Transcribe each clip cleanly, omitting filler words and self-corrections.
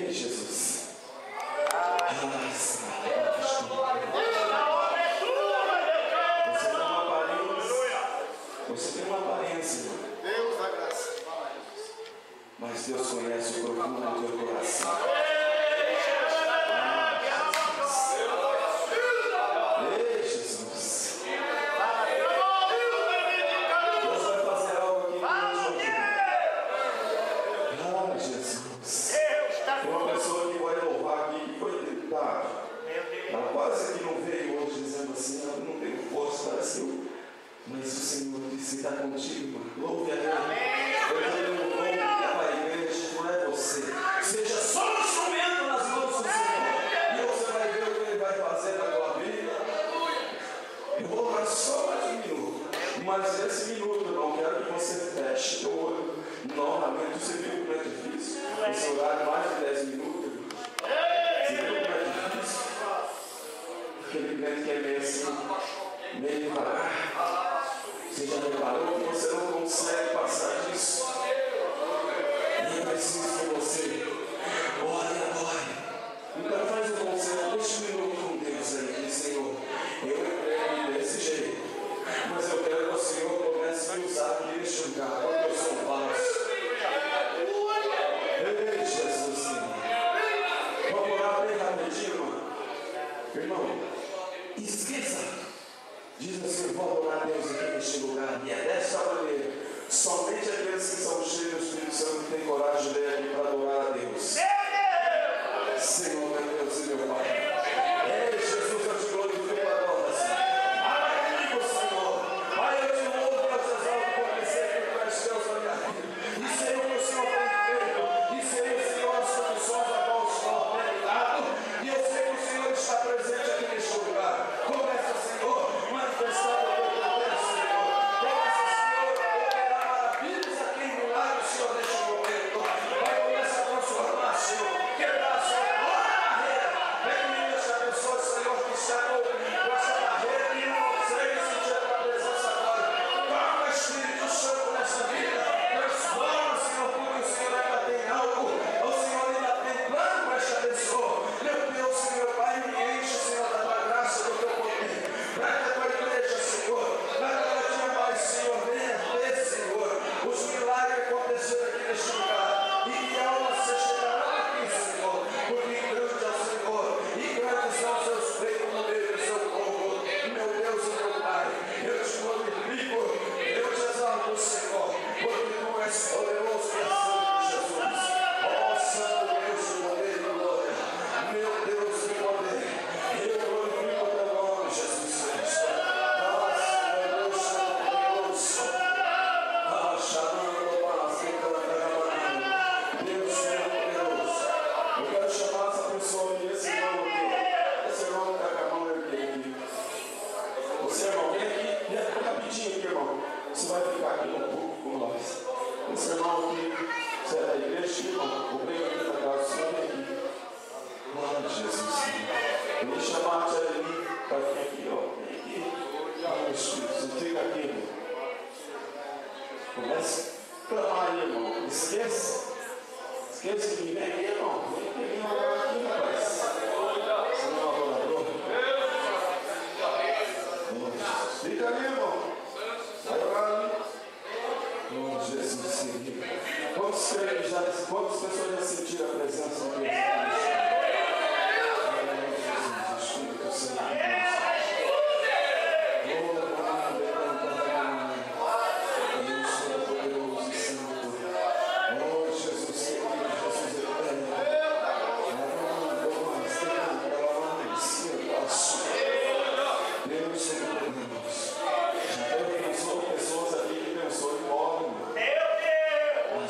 Ei, Jesus. Você tem uma aparência, irmão. Deus da graça. Mas Deus conhece o profundo do teu coração. Ei, Jesus. Deus vai fazer algo aqui hoje. Ah, Jesus. Tem uma pessoa que vai louvar aqui que foi tentada. Ela quase que não veio hoje dizendo assim, ela não tem força, parece que eu. Mas o Senhor disse, está contigo, irmão. Louve a Ele. Eu tenho um nome para a igreja, não é você. Seja só um instrumento nas mãos do Senhor. E você vai ver o que Ele vai fazer na tua vida. Eu vou orar só mais um minuto. Mas nesse minuto, irmão, quero que você feche teu olho. Novamente, você viu como é difícil? Esse horário, mais de 10 minutos. Você viu como é difícil? Aquele crente que é meio assim, meio devagar. Você já reparou que você não consegue passar disso? E é preciso que você ore agora. Então faz o conselho, deixa um minuto com Deus aí, diz, Senhor, eu entrego desse jeito, mas eu quero que o Senhor comece a me usar aqui neste lugar, porque eu sou falso. Ei, Jesus, Senhor. Vamos orar bem rapidinho, irmão. Irmão, esqueça. Diz assim, eu vou adorar a Deus aqui neste lugar. E é dessa maneira. Somente aqueles que são cheios do Espírito Santo têm coragem de vir aqui para adorar a Deus. Senhor, meu Deus e meu Pai. Ei, Jesus, eu te glorifico agora, Senhor. Aleluia, Senhor. Pai, eu te louvo, Deus, exalto por você que tu és Deus na minha vida. E Senhor, que o Senhor tem feito. E Senhor, as condições a qual o Senhor tem dado. E eu sei que o Senhor está presente aqui neste lugar. Começa, Senhor, manifestando o teu poder, Senhor. Começa, Senhor, a operar maravilhas aqui em milagres, Senhor, neste momento. Vai começar a transformar, Senhor. Quebrar, Senhor, toda a barreira. Vem comigo essa pessoa, Senhor, que está com essa barreira e não consegue sentir a tua presença agora. Toca, Espírito Santo, nessa vida. Transforma, Senhor, porque o Senhor ainda tem algo. O Senhor ainda tem plano para esta pessoa. Meu Deus, Senhor, Pai, me enche, Senhor, da tua graça, do teu poder. Para que a tua igreja, Senhor, para que ela tenha mais, Senhor, venha ver, Senhor, os milagres acontecendo aqui neste lugar. E que almas se chegarão aqui, Senhor, porque grande é o Senhor, e grandes são os seus feitos no meio do seu povo. Meu Deus e meu Pai, eu te glorifico, eu te exalto, Senhor, porque tu és poderoso e santo, Jesus. Ó Santo Deus, poder e glória, meu Deus e poder, eu glorifico o teu nome, Jesus Cristo. Nossa, meu Deus, Santo Deus, chamando para a Deus, Senhor Deus, eu quero chamar essa pessoa aqui, esse irmão aqui, esse irmão que está com a mão aqui. Você, irmão, vem aqui, vem aqui rapidinho aqui, irmão. Você vai ficar aqui um pouco com nós. Esse irmão aqui, você é da igreja, irmão, o bem aqui da casa, você vem aqui. Glória a Jesus. Eu vou chamar a tia ali para vir aqui, ó. Vem aqui. Ah, Espírito, você fica aqui, irmão. Comece a clamar aí, irmão. Esqueça. Esqueça que vem aqui, irmão. Vem aqui, vem agora aqui, rapaz. Você não é um adorador? Fica ali, irmão. Vai orar ali. Oh, Jesus, Senhor. Quantas pessoas já sentiram a presença de Deus?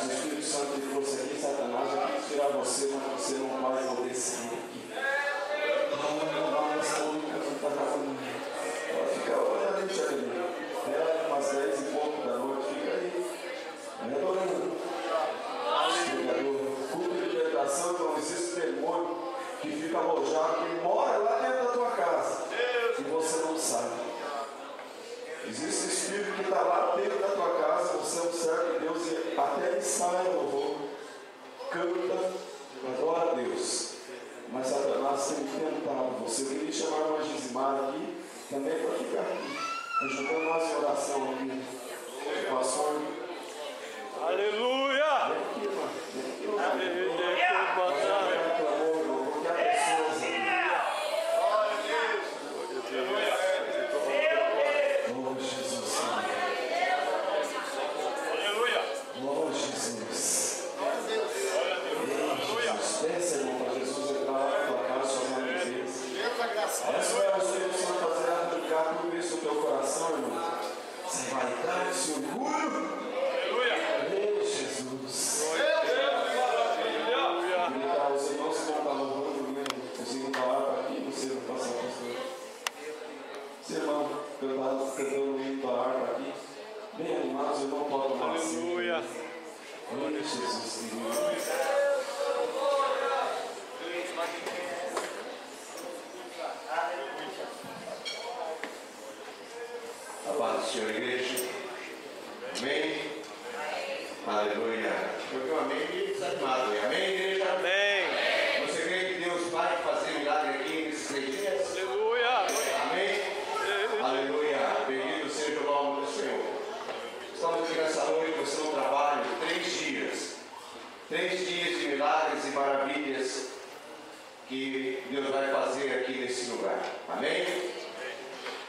Jesus, Espírito Santo de Deus. Você, mas você não vai poder sair daqui. Fica olhando ali, tia ali. É umas 10 e pouco da noite, fica aí. Me adorando. Culto de libertação, não existe demônio que fica alojado, que mora lá dentro da tua casa. E você não sabe. Existe espírito que está lá dentro da tua casa, você é um servo de Deus e até ele sai no louvor. Canta, adora a Deus. preparar para você. Eu queria chamar uma dizimada aqui, também para ficar aqui, ajudando nós em oração aqui. Pastor. Aleluia! Vem aqui, irmão. Vem aqui, Aleluia! Essa é o Espírito Santo fazer arrancar tudo isso do teu coração, irmão. Sem vaidade, sem orgulho. Ei, Jesus. Os irmãos que vão estar louvando, os irmãos da harpa aqui, você vai passar por você. Esse irmão cantando o hino da harpa aqui, bem animados, o irmão pode tomar assim. Aleluia. Ei, Jesus, querido. A paz do Senhor, igreja. Amém? Aleluia. Porque o amém é desanimado. Amém, igreja? Amém. Você crê que Deus vai fazer milagre aqui nesses 3 dias? Aleluia. Amém? Aleluia. Bendito seja o nome do Senhor. Estamos aqui nessa noite, você no trabalho, 3 dias. 3 dias de milagres e maravilhas que Deus vai fazer aqui nesse lugar. Amém?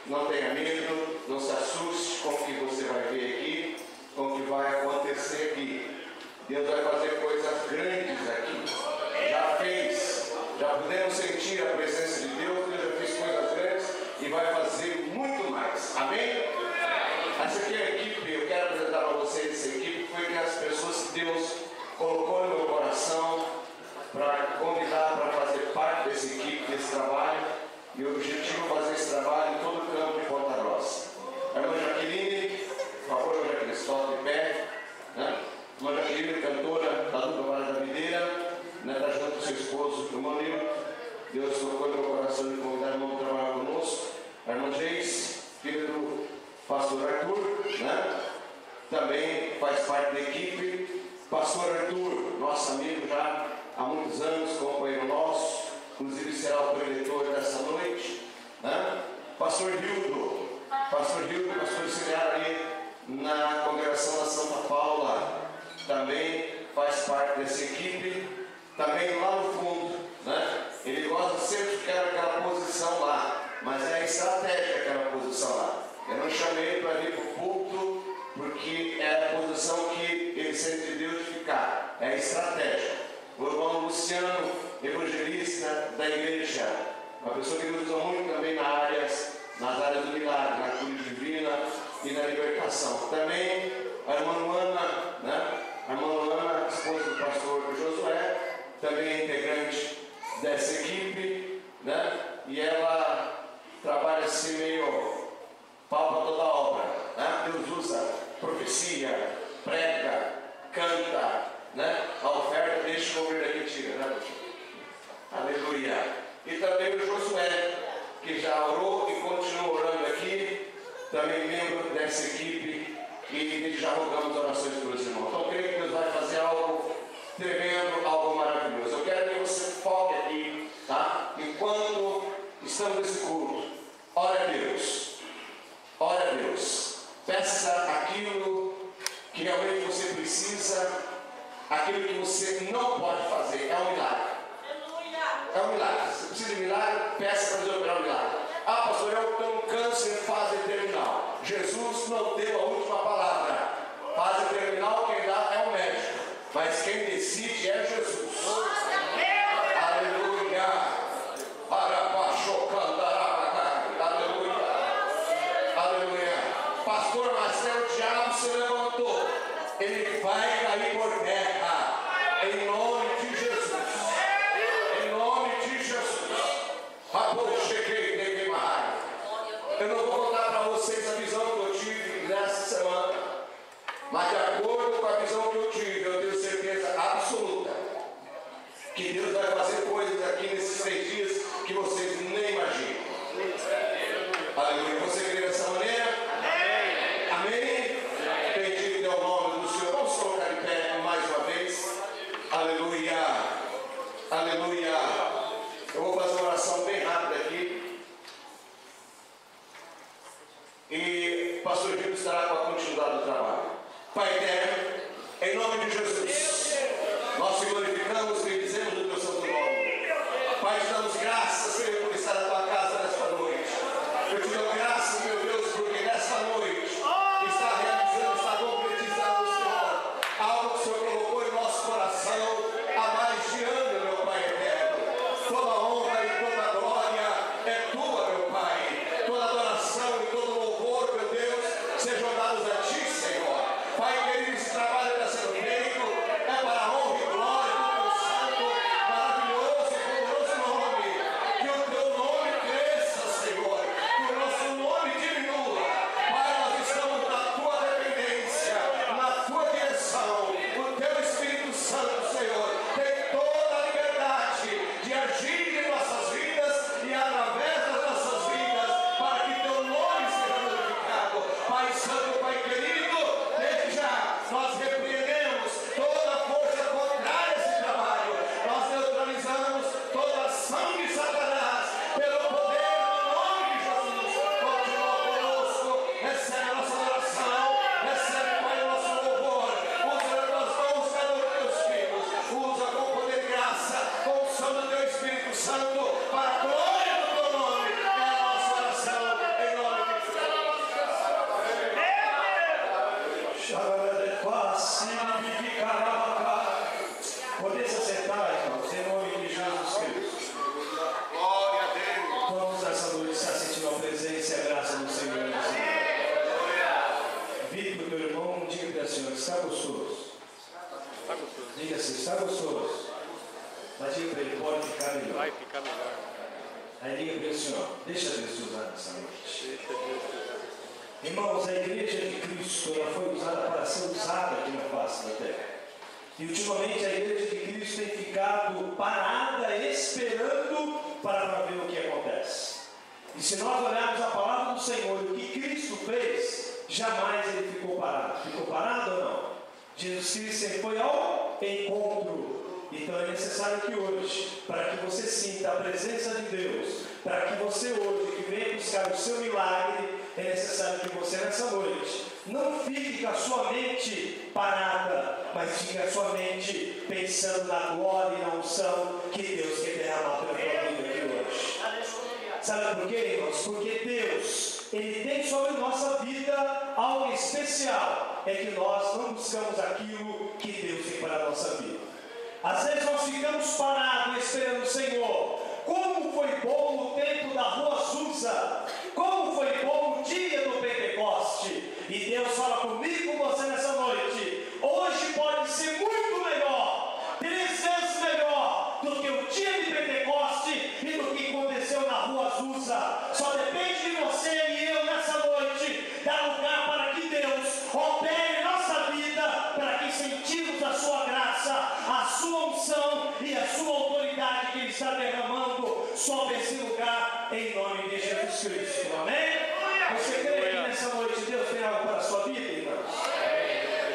Não tenha medo, não se assuste com o que você vai ver aqui, com o que vai acontecer aqui. Deus vai fazer coisas grandes aqui. Já fez, já podemos sentir a presença de Deus, Deus já fez coisas grandes e vai fazer muito mais. Amém? Essa aqui é a equipe, eu quero apresentar para vocês essa equipe, foi que as pessoas que Deus colocou no meu coração para convidar para fazer parte dessa equipe, desse trabalho. E o objetivo é fazer esse trabalho em todo o campo de Ponta Grossa. A irmã Jaqueline, por favor, irmã Jaqueline, sobe de pé. Né? A irmã Jaqueline, cantora da dupla Vale da Videira, né? Está junto com seu esposo, o irmão Nilo. Deus colocou no meu coração de convidar o irmão para trabalhar conosco. A irmã Geis, filha do pastor Arthur, né? Também faz parte da equipe. Pastor Arthur, nosso amigo já há muitos anos, companheiro nosso. Inclusive será o preletor dessa noite, né? Pastor Hildo, pastor auxiliar ali na congregação da Santa Paula, também faz parte dessa equipe, também lá no fundo, né? Ele gosta sempre de ficar naquela posição lá, mas é a estratégia aquela posição lá. Eu não chamei ele para vir para o culto, porque é a posição que ele sente de Deus de ficar, é a estratégia. O irmão Luciano, evangelista da igreja, uma pessoa que Deus usa muito também nas áreas do milagre, na cura divina e na libertação. Também a irmã Luana, né? A irmã Luana, esposa do pastor Josué, também é integrante dessa equipe, né? E ela trabalha assim meio pau para toda a obra, né? Deus usa profecia, prega, canta, né? A oferta deixa o governo daqui tira, né? Aleluia. E também o Josué, que já orou e continua orando aqui, também membro dessa equipe, e já rogamos orações pelos irmãos. Então, creio que Deus vai fazer algo tremendo, algo maravilhoso. Eu quero que você foque aqui, tá? Enquanto estamos nesse culto, ore a Deus, peça aquilo que realmente você precisa. Aquilo que você não pode fazer é um milagre. É um milagre. Se precisa de milagre, peça para Deus operar um milagre. Ah, pastor, eu tenho um câncer em fase terminal. Jesus não deu a última palavra. Fase terminal, quem dá é o médico. Mas quem decide é Jesus. Aleluia. Aleluia. Aleluia. Pastor Marcelo, o diabo se levantou. Ele vai cair por terra, em nome de Jesus, em nome de Jesus. Eu não vou contar para vocês a visão que eu tive nessa semana, mas de acordo com a visão que eu tive, eu tenho certeza absoluta que Deus vai fazer coisas aqui nesses 3 dias que vocês nem imaginam. Aleluia. Você crê dessa maneira? Amém? Bendito é o nome do Senhor. Vamos colocar de pé mais uma vez. Aleluia. Aleluia. Eu vou fazer uma oração bem rápida. Santo, para a glória do teu nome. É a nossa oração, em nome de Jesus. Poder se sentar, irmãos, em nome de Jesus Cristo. Glória a Deus. Vamos essa noite estar sentindo a presença e a graça do Senhor. Vire para o teu irmão, diga para o Senhor, está gostoso? Está gostoso. Diga assim, está gostoso? Mas diga para ele, pode ficar melhor. Vai ficar melhor. Aí diga para ele, Senhor, deixa Deus te usar nessa noite. Deixa Deus te Irmãos, a igreja de Cristo ela foi usada para ser usada aqui na face da terra. E ultimamente a igreja de Cristo tem ficado parada, esperando para ver o que acontece. E se nós olharmos a palavra do Senhor e o que Cristo fez, jamais ele ficou parado. Ficou parado ou não? Jesus Cristo sempre foi ao encontro. Então é necessário que hoje, para que você sinta a presença de Deus, para que você hoje, que venha buscar o seu milagre, é necessário que você nessa noite não fique com a sua mente parada, mas fique com a sua mente pensando na glória e na unção que Deus quer derramar pela tua vida aqui hoje. Sabe por quê, irmãos? Porque Deus, Ele tem sobre nossa vida algo especial. É que nós não buscamos aquilo que Deus tem para a nossa vida. Às vezes nós ficamos parados esperando o Senhor. Como foi bom o tempo da Rua Azusa. Como foi bom o dia do Pentecoste. E Deus fala comigo e com você nessa noite. Hoje pode ser muito melhor, 3 vezes melhor do que o dia de Pentecoste e do que aconteceu na Rua Azusa. Só depende de você e eu nessa noite dar lugar para que Deus opere em nossa vida, para que sentimos a sua graça, a sua unção e a sua autoridade que Ele está derramando sobre esse lugar em nome de Jesus Cristo. Amém? Você crê que nessa noite Deus tem algo para a sua vida, irmãos?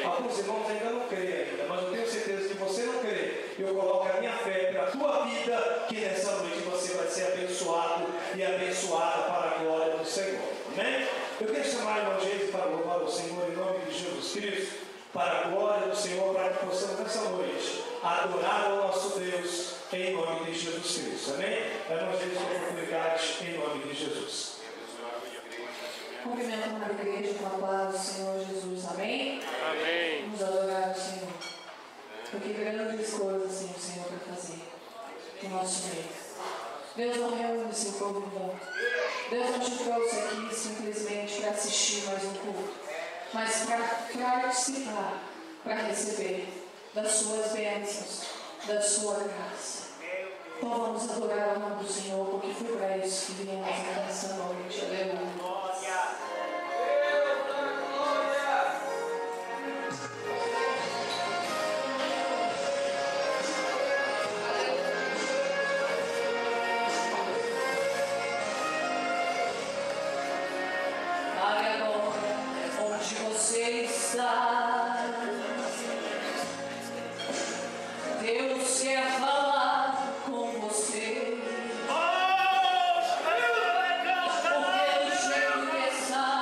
Alguns irmãos ainda não creem ainda, mas eu tenho certeza que você não crê. Eu coloco a minha fé para a tua vida, que nessa noite você vai ser abençoado e abençoada para a glória do Senhor. Amém? Eu quero chamar a irmã Geise para louvar o Senhor em nome de Jesus Cristo, para a glória do Senhor, para que possamos nessa noite adorar ao nosso Deus em nome de Jesus Cristo. Amém? A irmã Geise com a oportunidade em nome de Jesus. Cumprimento a igreja com a paz do Senhor Jesus. Amém? Amém. Vamos adorar o Senhor. Porque grandes coisas tem o Senhor para fazer no nosso meio. Deus não reúne seu povo em vão. Deus não te trouxe aqui simplesmente para assistir mais um culto, mas para participar, para receber das suas bênçãos, da sua graça. Então vamos adorar o nome do Senhor, porque foi para isso que viemos aqui nessa noite. Aleluia. Você está, Deus quer falar com você, porque do jeito que está.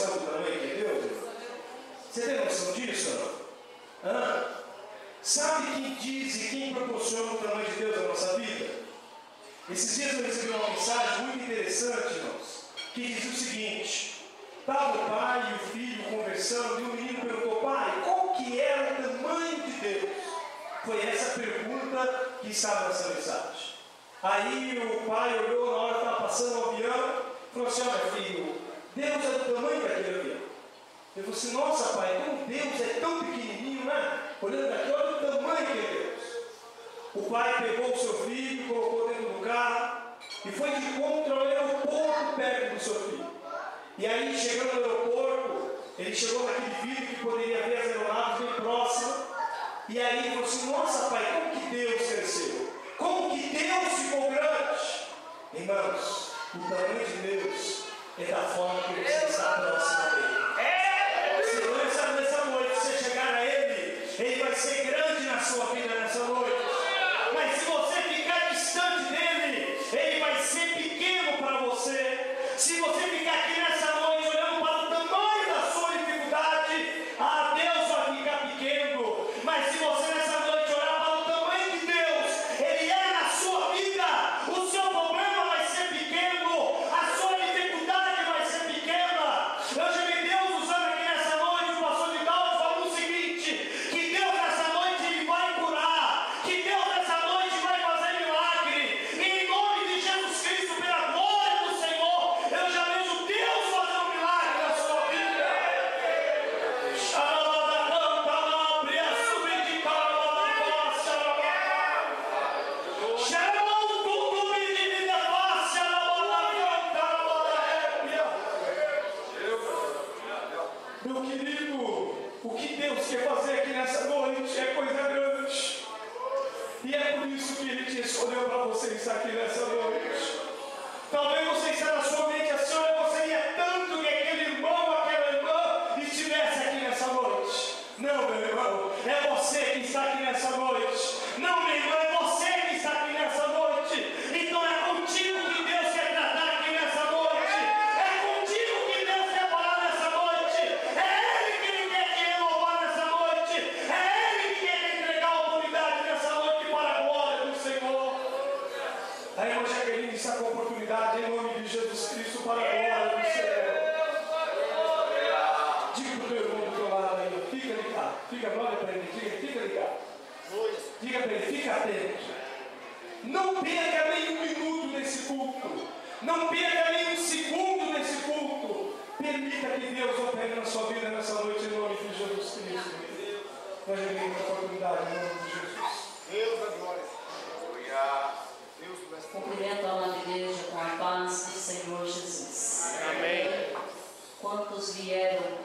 noção do tamanho que é Deus? Você tem noção disso? Hã? Sabe quem diz e quem proporciona o tamanho de Deus na nossa vida? Esses dias eu recebi uma mensagem muito interessante, irmãos, que diz o seguinte: estava o pai e o filho conversando, e o menino perguntou: pai, qual que era o tamanho de Deus? Foi essa pergunta que estava nessa mensagem. Aí o pai olhou na hora que estava passando o avião e falou assim: olha filho, Deus é do tamanho daquele avião. Ele falou assim: nossa pai, como Deus é tão pequenininho, né? Olhando daqui, olha o tamanho que é Deus. O pai pegou o seu filho, colocou dentro do carro e foi de encontro ao aeroporto perto do seu filho. E aí, chegando no aeroporto, ele chegou naquele vídeo que poderia ver as aeronaves bem próximas. E aí ele falou assim: nossa pai, como que Deus cresceu? Como que Deus ficou grande? Irmãos, o tamanho de Deus é da forma que você está próximo dele. Se nessa noite você chegar a Ele vai ser grande na sua vida nessa noite. Mas se você ficar distante dele, Ele vai ser pequeno para você. Se você ficar aqui nessa noite olhando para o tamanho da sua dificuldade, Deus vai ficar pequeno. Mas se você nessa noite olhar para o tamanho de Deus, Ele é na sua vida, o seu problema vai ser pequeno, a sua dificuldade vai ser pequena. Eu já vi Deus usando aqui nessa noite o pastor de Dalton falando o seguinte: que Deus nessa noite Ele vai curar, que Deus nessa noite vai fazer milagre. E em nome de Jesus Cristo, pela glória do Senhor, eu já vejo Deus fazendo milagre na sua vida. Meu querido, o que Deus quer fazer aqui nessa noite é coisa grande. E é por isso que Ele te escolheu para você estar aqui nessa noite. Talvez você está na sua mente assim: olha, eu gostaria tanto que aquele irmão, aquela irmã estivesse aqui nessa noite. Não, meu irmão, é você que está aqui nessa noite. Não, meu irmão, é você que está aqui nessa noite. Então é contigo que Deus quer tratar aqui nessa noite. É contigo que Deus quer falar nessa noite. É Ele que Ele quer te renovar nessa noite. É Ele que quer te entregar a oportunidade nessa noite para a glória do Senhor. A irmã Jaqueline está com a oportunidade em nome de Jesus Cristo para a glória do Senhor. Diga para o teu irmão do teu lado aí: fica ligado, fica, olha para ele, fica ligado. Diga para ele: fica atento. Não perca nem um minuto desse culto. Não perca nem um segundo desse culto. Permita que Deus opere na sua vida nessa noite em nome de Jesus Cristo. Nós já temos a oportunidade em nome de Jesus. Deus da glória. Cumprimento a amada igreja com a paz do Senhor Jesus. Amém. Quantos vieram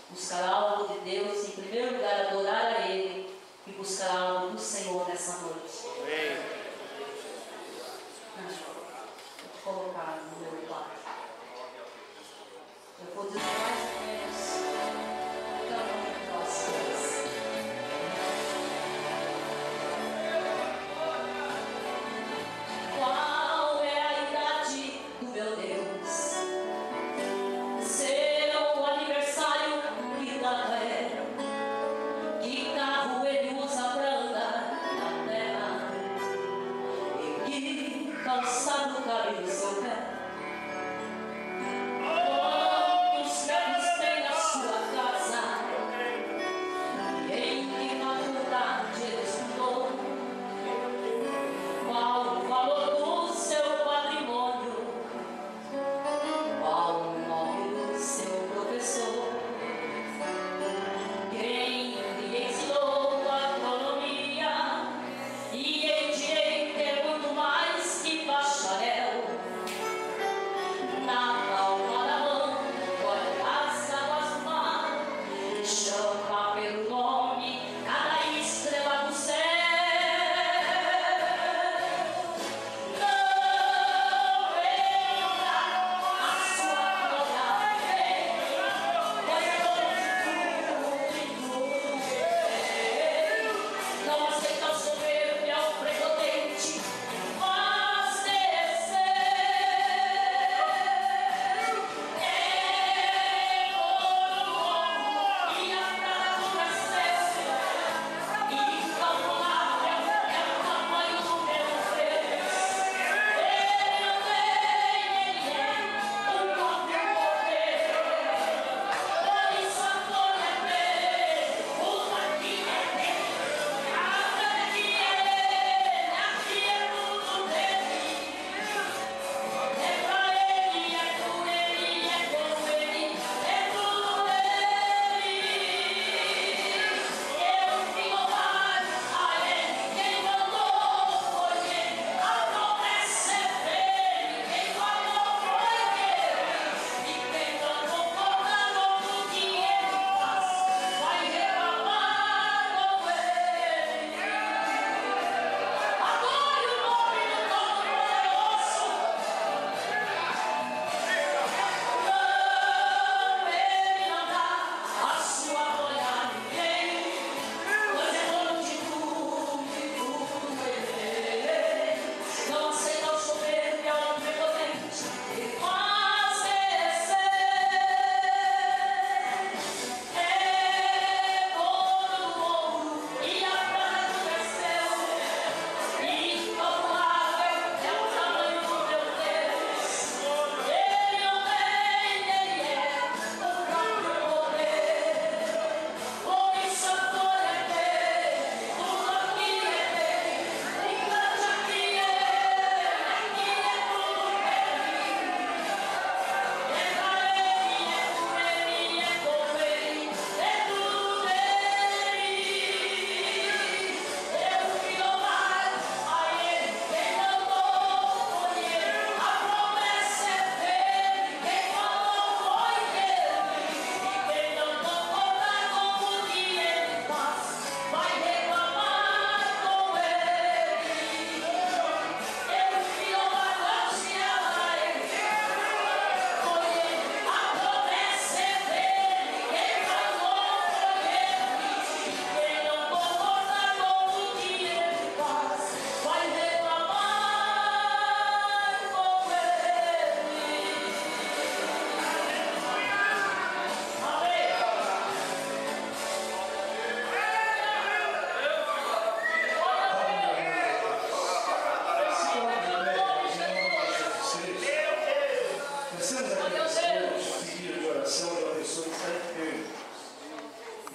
buscar algo de Deus, em primeiro lugar adorar a Ele e buscar algo do Senhor nessa noite? Amém. Vou te colocar no meu quarto. Eu vou dizer mais ou menos o tamanho do nosso Deus. Qual é a idade do meu Deus? Seu aniversário, que data é? Que carro ele usa pra andar na terra? E que calçado cabe no seu pé? Quantos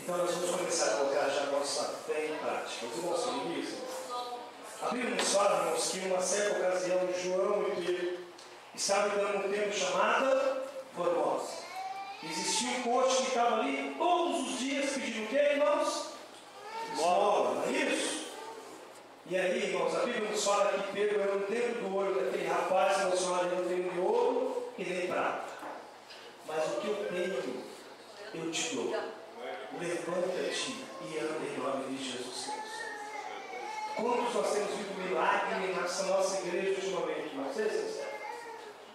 Então nós vamos começar a colocar já a nossa fé em prática. Os irmãos sabem isso? A Bíblia nos fala, irmãos, que em uma certa ocasião João e Pedro estavam dando um tempo chamado Formosa. Existia um coach que estava ali todos os dias pedindo o quê, irmãos? Esmola, não é isso? E aí, irmãos, a Bíblia nos fala que Pedro era um dedo do olho daquele rapaz, que nós falamos, não tenho nem ouro e nem prata. Mas o que eu tenho, eu te dou. Levanta-te e anda em nome de Jesus Cristo. Quantos nós temos visto milagre nessa nossa igreja ultimamente? Mas é sincero.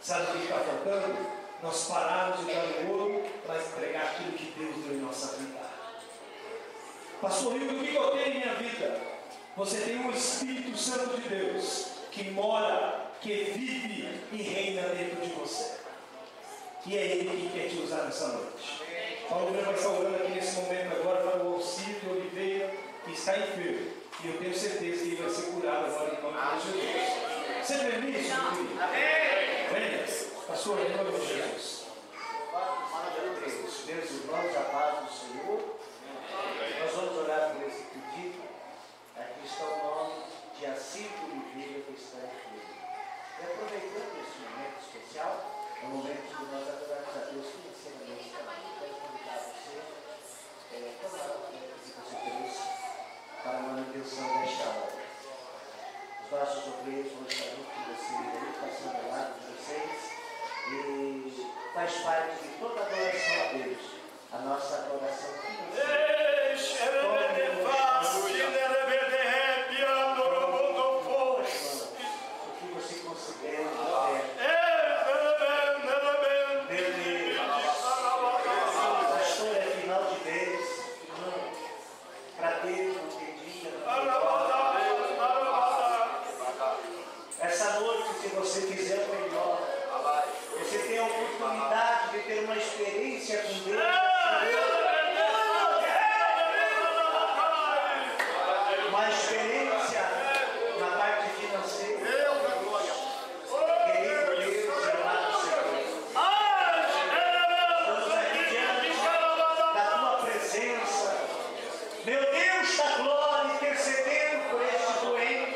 Sabe o que está faltando? Nós pararmos de dar o ouro para entregar aquilo que Deus deu em nossa vida. Pastor Rio, o que eu tenho em minha vida? Você tem um Espírito Santo de Deus que mora, que vive e reina dentro de você. E é Ele que quer te usar nessa noite. Paulo vai estar orando aqui nesse momento agora para o Alcide Oliveira, que está enfermo. E eu tenho certeza que ele vai ser curado agora em nome de Jesus. Você crê nisso, meu querido? Amém? Pastor, em nome de Jesus. Meus irmãos, a paz do Senhor. Nós vamos orar por esse pedido. Aqui está o nome de Alcide Oliveira, que está enfermo. E aproveitando esse momento especial, é o momento de nós adorarmos a Deus financeiramente também. Quero convidar você a tomar o tempo que você trouxe para a manutenção desta obra. Os nossos obreiros vão estar junto com vocês, passando ao lado de vocês, e faz parte de toda a adoração a Deus, a nossa adoração financeira. O que você considera pastor, é final de mês, para Deus não tem dia, essa noite, se você quiser melhor, você tem a oportunidade de ter uma experiência com Deus. Uma experiência na parte financeira. Querido Deus, amado Senhor, estamos aqui diante da tua presença. Meu Deus da glória, intercedendo por este doente.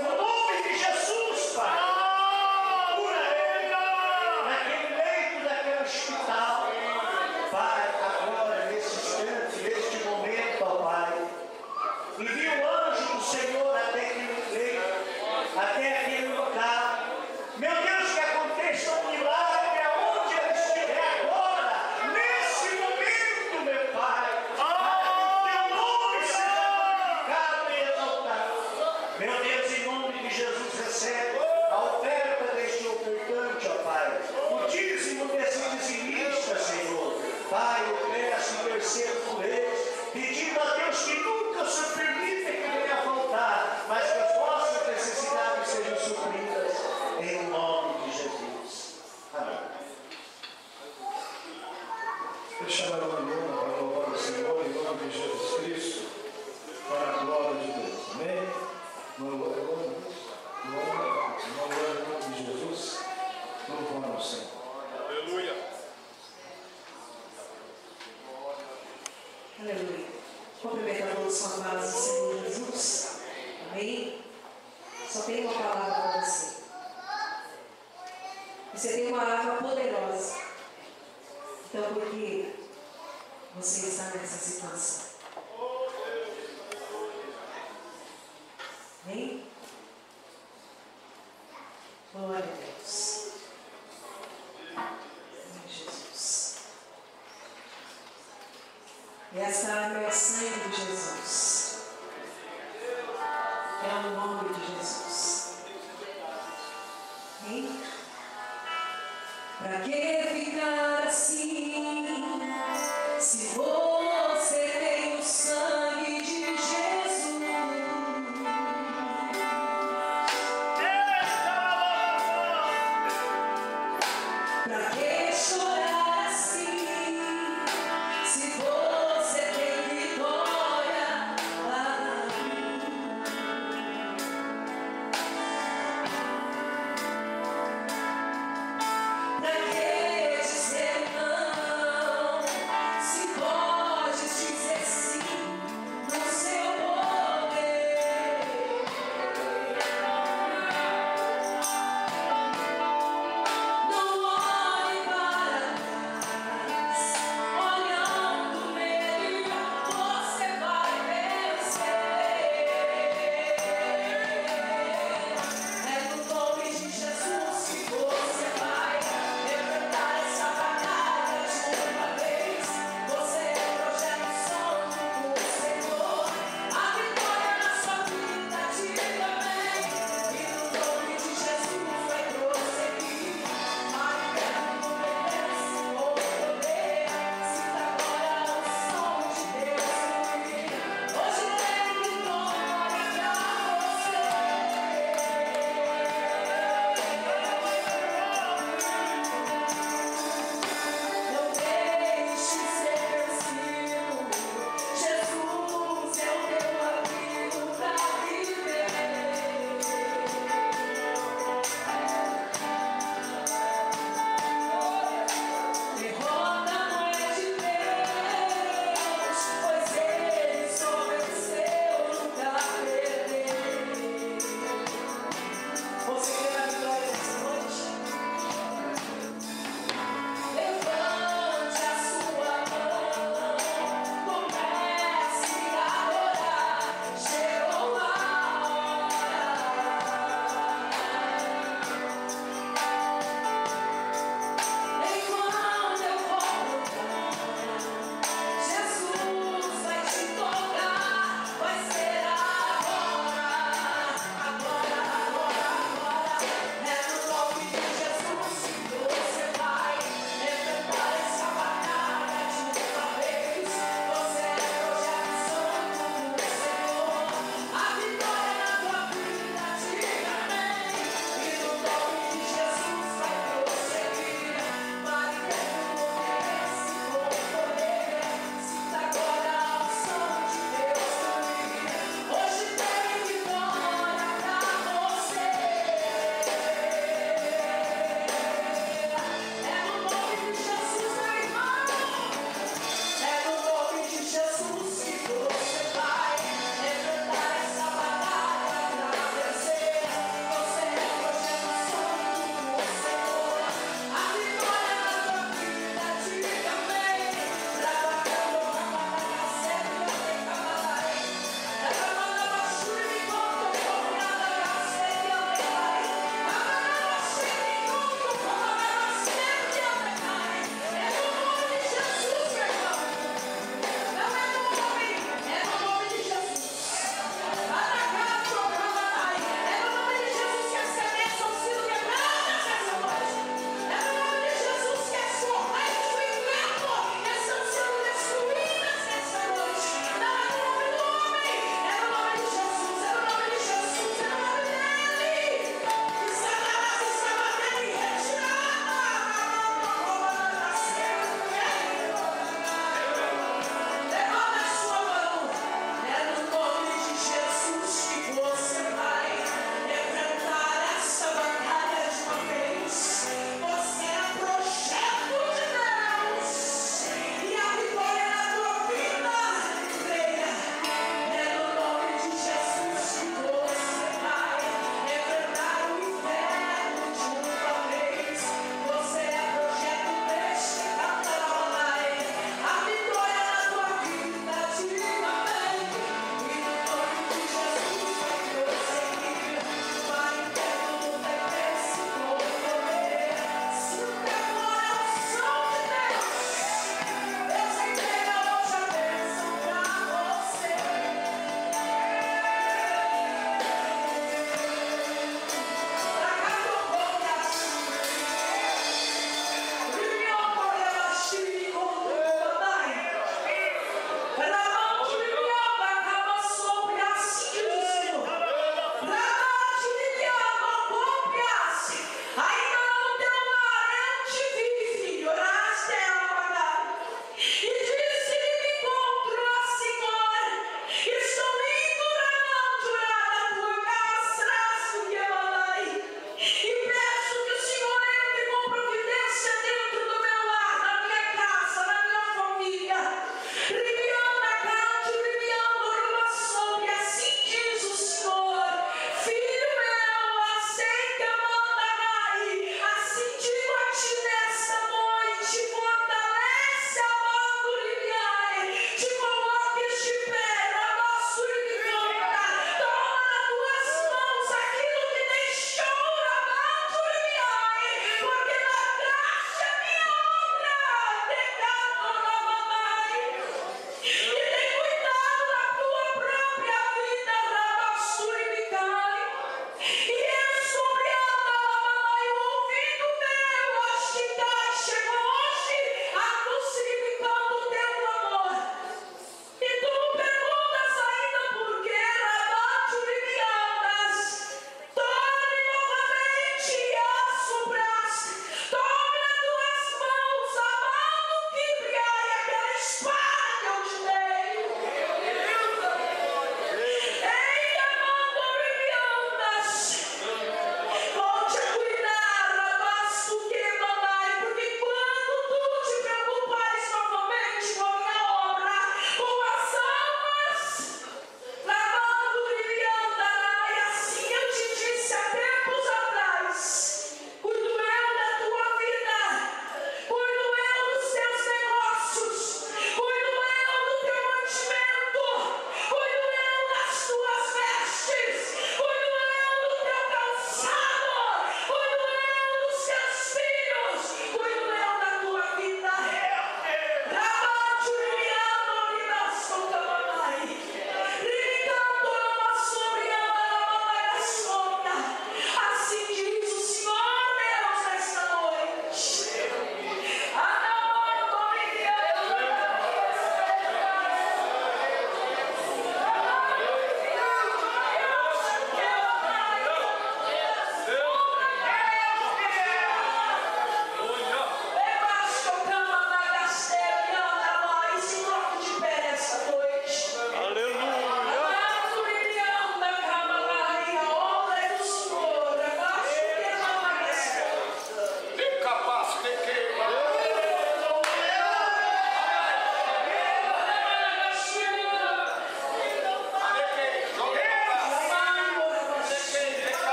No nome de Jesus, Pai. Cura ele naquele leito daquele hospital. Pai, agora, nesse instante, neste momento, ó Pai, envia o anjo do Senhor até aquele leito, até aquele lugar. Meu Deus, que aconteça um milagre aonde ele estiver agora, nesse momento, meu Pai. Teu nome seja glorificado e exaltado. Meu Deus, em nome de Jesus, recebe a oferta deste ofertante, ó Pai. O dízimo desse dizimista, Senhor. Pai, eu peço e intercedo por eles, pedindo a Deus que nunca se permita que venha a faltar, mas que as vossas necessidades sejam supridas em nome de Jesus. Amém. Deixa eu dar uma luna para louvar o Senhor em nome de Jesus Cristo, para a glória de Deus. Amém? Louvor em nome de Jesus. Louvando o Senhor. Aleluia. Aleluia. Cumprimentar todos com a paz do Senhor Jesus. Amém? Só tenho uma palavra para você. Você tem uma arma poderosa. Então, por que você está nessa situação? Amém? Glória a Deus. Em Jesus. E essa arma é o sangue de Jesus. É o nome de Jesus. Amém? Pra que ficar assim? Se você tem o sangue de Jesus. Pra que chorar assim? Se você tem vitória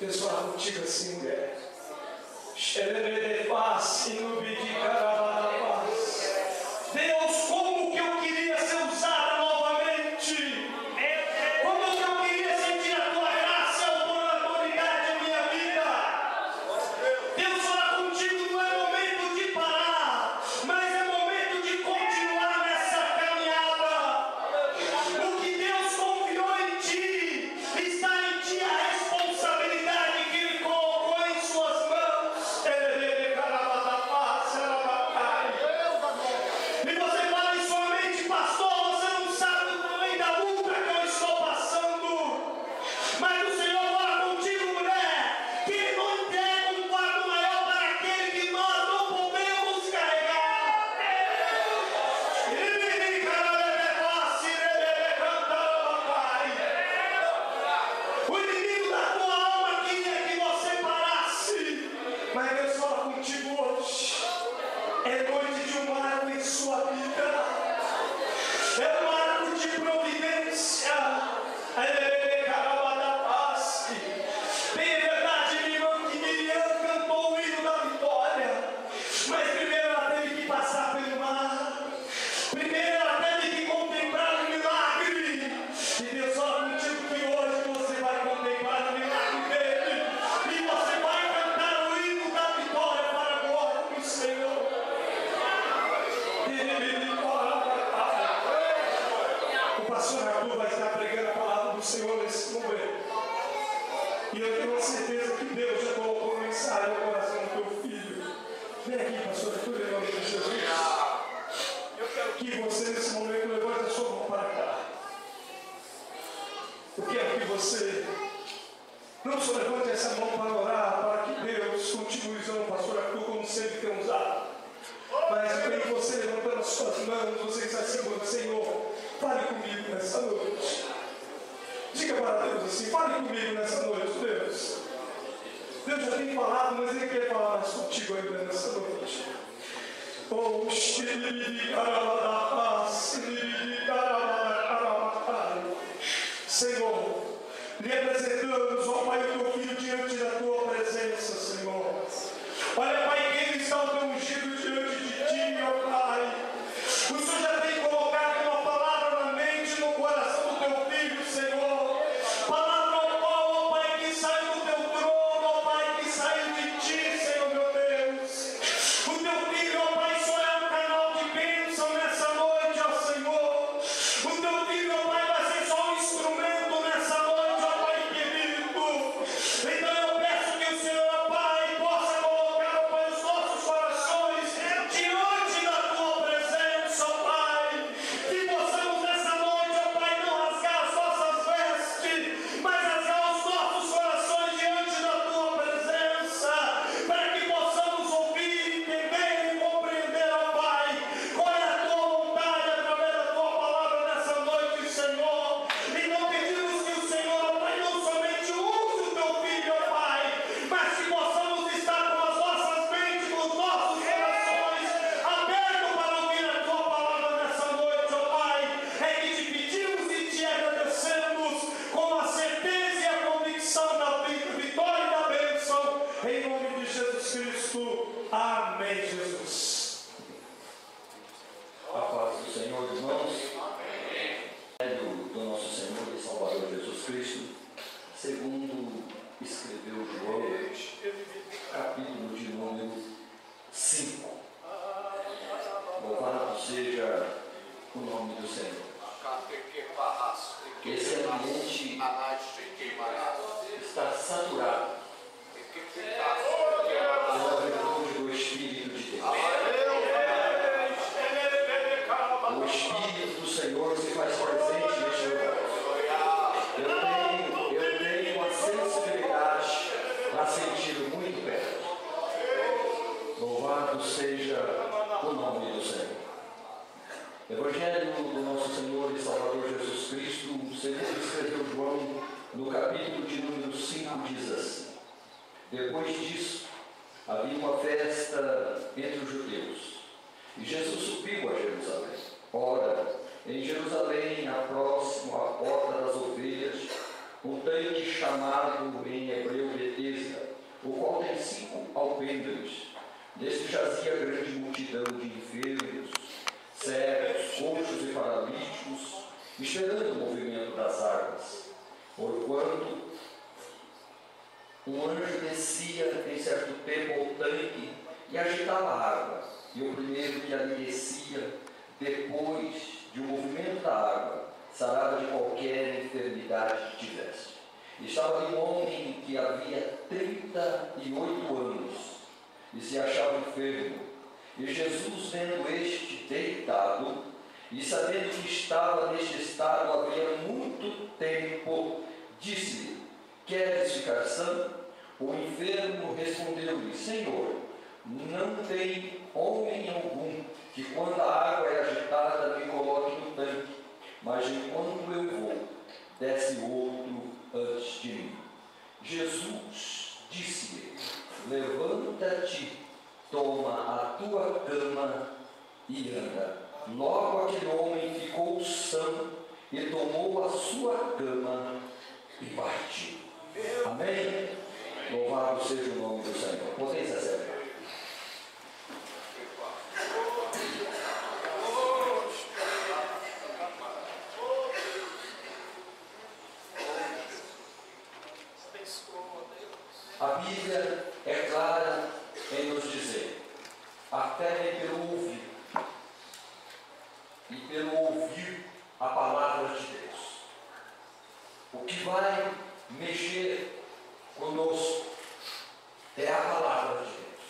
Deus fala contigo assim, mulher. Xererede paz, inubidi carabadapaz. Deus, como que eu queria ser usada novamente. Como que eu queria sentir a tua graça e a tua autoridade em minha vida. Deus fala contigo, não é momento de parar, mas é momento de continuar nessa caminhada. O que Deus confiou em ti, está em ti a responsabilidade que Ele colocou em suas mãos. E você fala em sua mente, pastor, você não sabe o tamanho da luta que eu estou passando. Mas o Senhor fala contigo, mulher, que Ele não entrega um fardo maior para aquele que nós não podemos carregar. O inimigo da tua alma queria que você parasse. Mas Deus fala contigo hoje. É noite de um marco em sua vida. É um marco de providência. Bem, é verdade, minha irmã, que Miriam cantou o hino da vitória. Mas primeiro ela teve que passar pelo mar. Primeiro ela teve que contemplar o milagre. E Deus fala contigo que hoje você vai contemplar o milagre dele. E você vai cantar o hino da vitória para a glória do Senhor. O pastor Arthur vai estar pregando a palavra do Senhor nesse momento. E eu tenho certeza que Deus já colocou uma mensagem no coração do teu filho. Vem aqui, pastor Arthur, em nome de Jesus. Eu quero que você, nesse momento, levante a sua mão para cá. Eu quero que você não só levante essa mão para orar, para que Deus continue usando o pastor Arthur como sempre tem usado. Mas eu quero você levantando as suas mãos, você está assim, Senhor, fale comigo nessa noite. Diga para Deus assim, fale comigo nessa noite, Deus. Deus já tem falado, mas Ele quer falar mais contigo ainda nessa noite. Oh, Senhor, lhe apresentamos, ó Pai, o teu filho diante da tua presença, Senhor. Olha, Pai, que ele está o teu ungido diante de ti, ó Pai. O Senhor já tem colocado uma palavra na mente e no coração do teu filho, Senhor. Palavra, ó Pai, ó Pai, que saiu do teu trono, ó Pai, que saiu de ti, Senhor, meu Deus. O teu filho, ó Pai, só é um canal de bênção nessa noite, ó Senhor. O teu filho, ó Pai, vai ser só um instrumento nessa noite, ó Pai querido. Então eu peço que o Senhor, ó Pai, possa colocar, ó Pai, os nossos corações diante da tua presença, ó Pai. Que possamos nessa noite, ó Pai, não rasgar as nossas vestes, mas rasgar os nossos corações diante da tua presença, para que possamos ouvir, entender e compreender, ó Pai, qual é a tua vontade através da tua palavra nessa noite, Senhor. E não pedimos que o Senhor, ó Pai, não somente use o teu filho, ó Pai, mas que possamos estar com as nossas mentes, com os nossos corações abertos para ouvir a tua palavra nessa noite, ó Pai. É que te pedimos e te agradecemos com a certeza e a convicção da vitória e da bênção, em nome de Jesus Cristo. Amém, Jesus. A paz do Senhor, irmãos. Do nosso Senhor e Salvador Jesus Cristo, segundo escreveu João, capítulo de número 5. Louvado seja o nome do Senhor. Esse ambiente está saturado pela virtude do Espírito de Deus. O Espírito do Senhor se faz presente neste lugar. Eu tenho uma sensibilidade para sentir muito perto. Louvado seja o nome do Senhor. Evangelho do nosso Senhor e Salvador Jesus Cristo, segundo escreveu João, no capítulo de número 5, diz assim: depois disso, havia uma festa entre os judeus, e Jesus subiu a Jerusalém. Ora, em Jerusalém, próximo à porta das ovelhas, um tanque chamado em hebreu Betel, jazia grande multidão de enfermos, cegos, coxos e paralíticos, esperando o movimento das águas. Porquanto um anjo descia em certo tempo ao tanque e agitava a água, e o primeiro que ali descia, depois de um movimento da água, sarava de qualquer enfermidade que tivesse. Estava ali um homem que havia 38 anos e se achava enfermo. E Jesus, vendo este deitado, e sabendo que estava neste estado havia muito tempo, disse-lhe: queres ficar sã? O enfermo respondeu-lhe: Senhor, não tem homem algum que, quando a água é agitada, me coloque no tanque, mas enquanto eu vou, desce outro antes de mim. Jesus disse-lhe: levanta-te, toma a tua cama e anda. Logo aquele homem ficou são e tomou a sua cama e partiu. Amém? Louvado seja o nome do Senhor. Podeis acertar. A Bíblia é clara em nos dizer: a fé vem pelo ouvir, e pelo ouvir a palavra de Deus. O que vai mexer conosco é a palavra de Deus.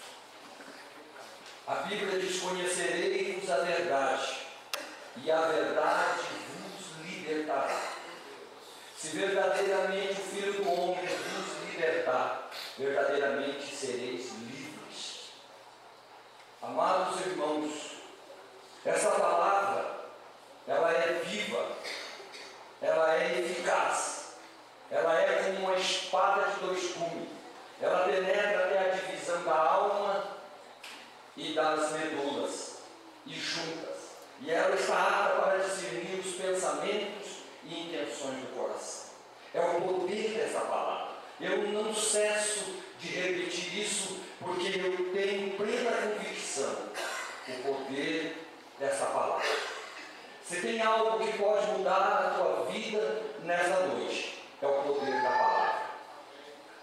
A Bíblia diz: conhecereis a verdade, e a verdade vos libertará. Se verdadeiramente o Filho do Homem vos libertar, verdadeiramente sereis livres. Amados irmãos, essa palavra, ela é viva, ela é eficaz, ela é como uma espada de dois gumes, ela penetra até a divisão da alma e das medulas e juntas, e ela está apta para discernir os pensamentos e intenções do coração. É o poder dessa palavra. Eu não cesso de repetir isso, porque eu tenho plena convicção do poder dessa palavra. Se tem algo que pode mudar a tua vida nessa noite, é o poder da palavra.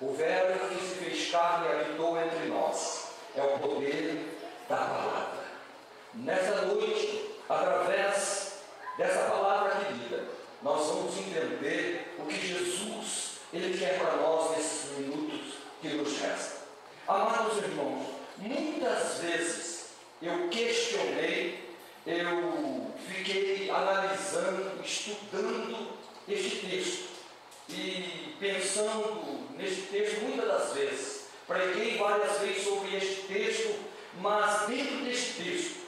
O Verbo que se fez carne e habitou entre nós, é o poder da palavra. Nessa noite, através dessa palavra querida, nós vamos entender o que Jesus Ele quer para nós nesses minutos que nos restam. Amados irmãos, muitas vezes eu questionei, eu fiquei analisando, estudando este texto e pensando neste texto muitas das vezes. Preguei várias vezes sobre este texto, mas dentro deste texto,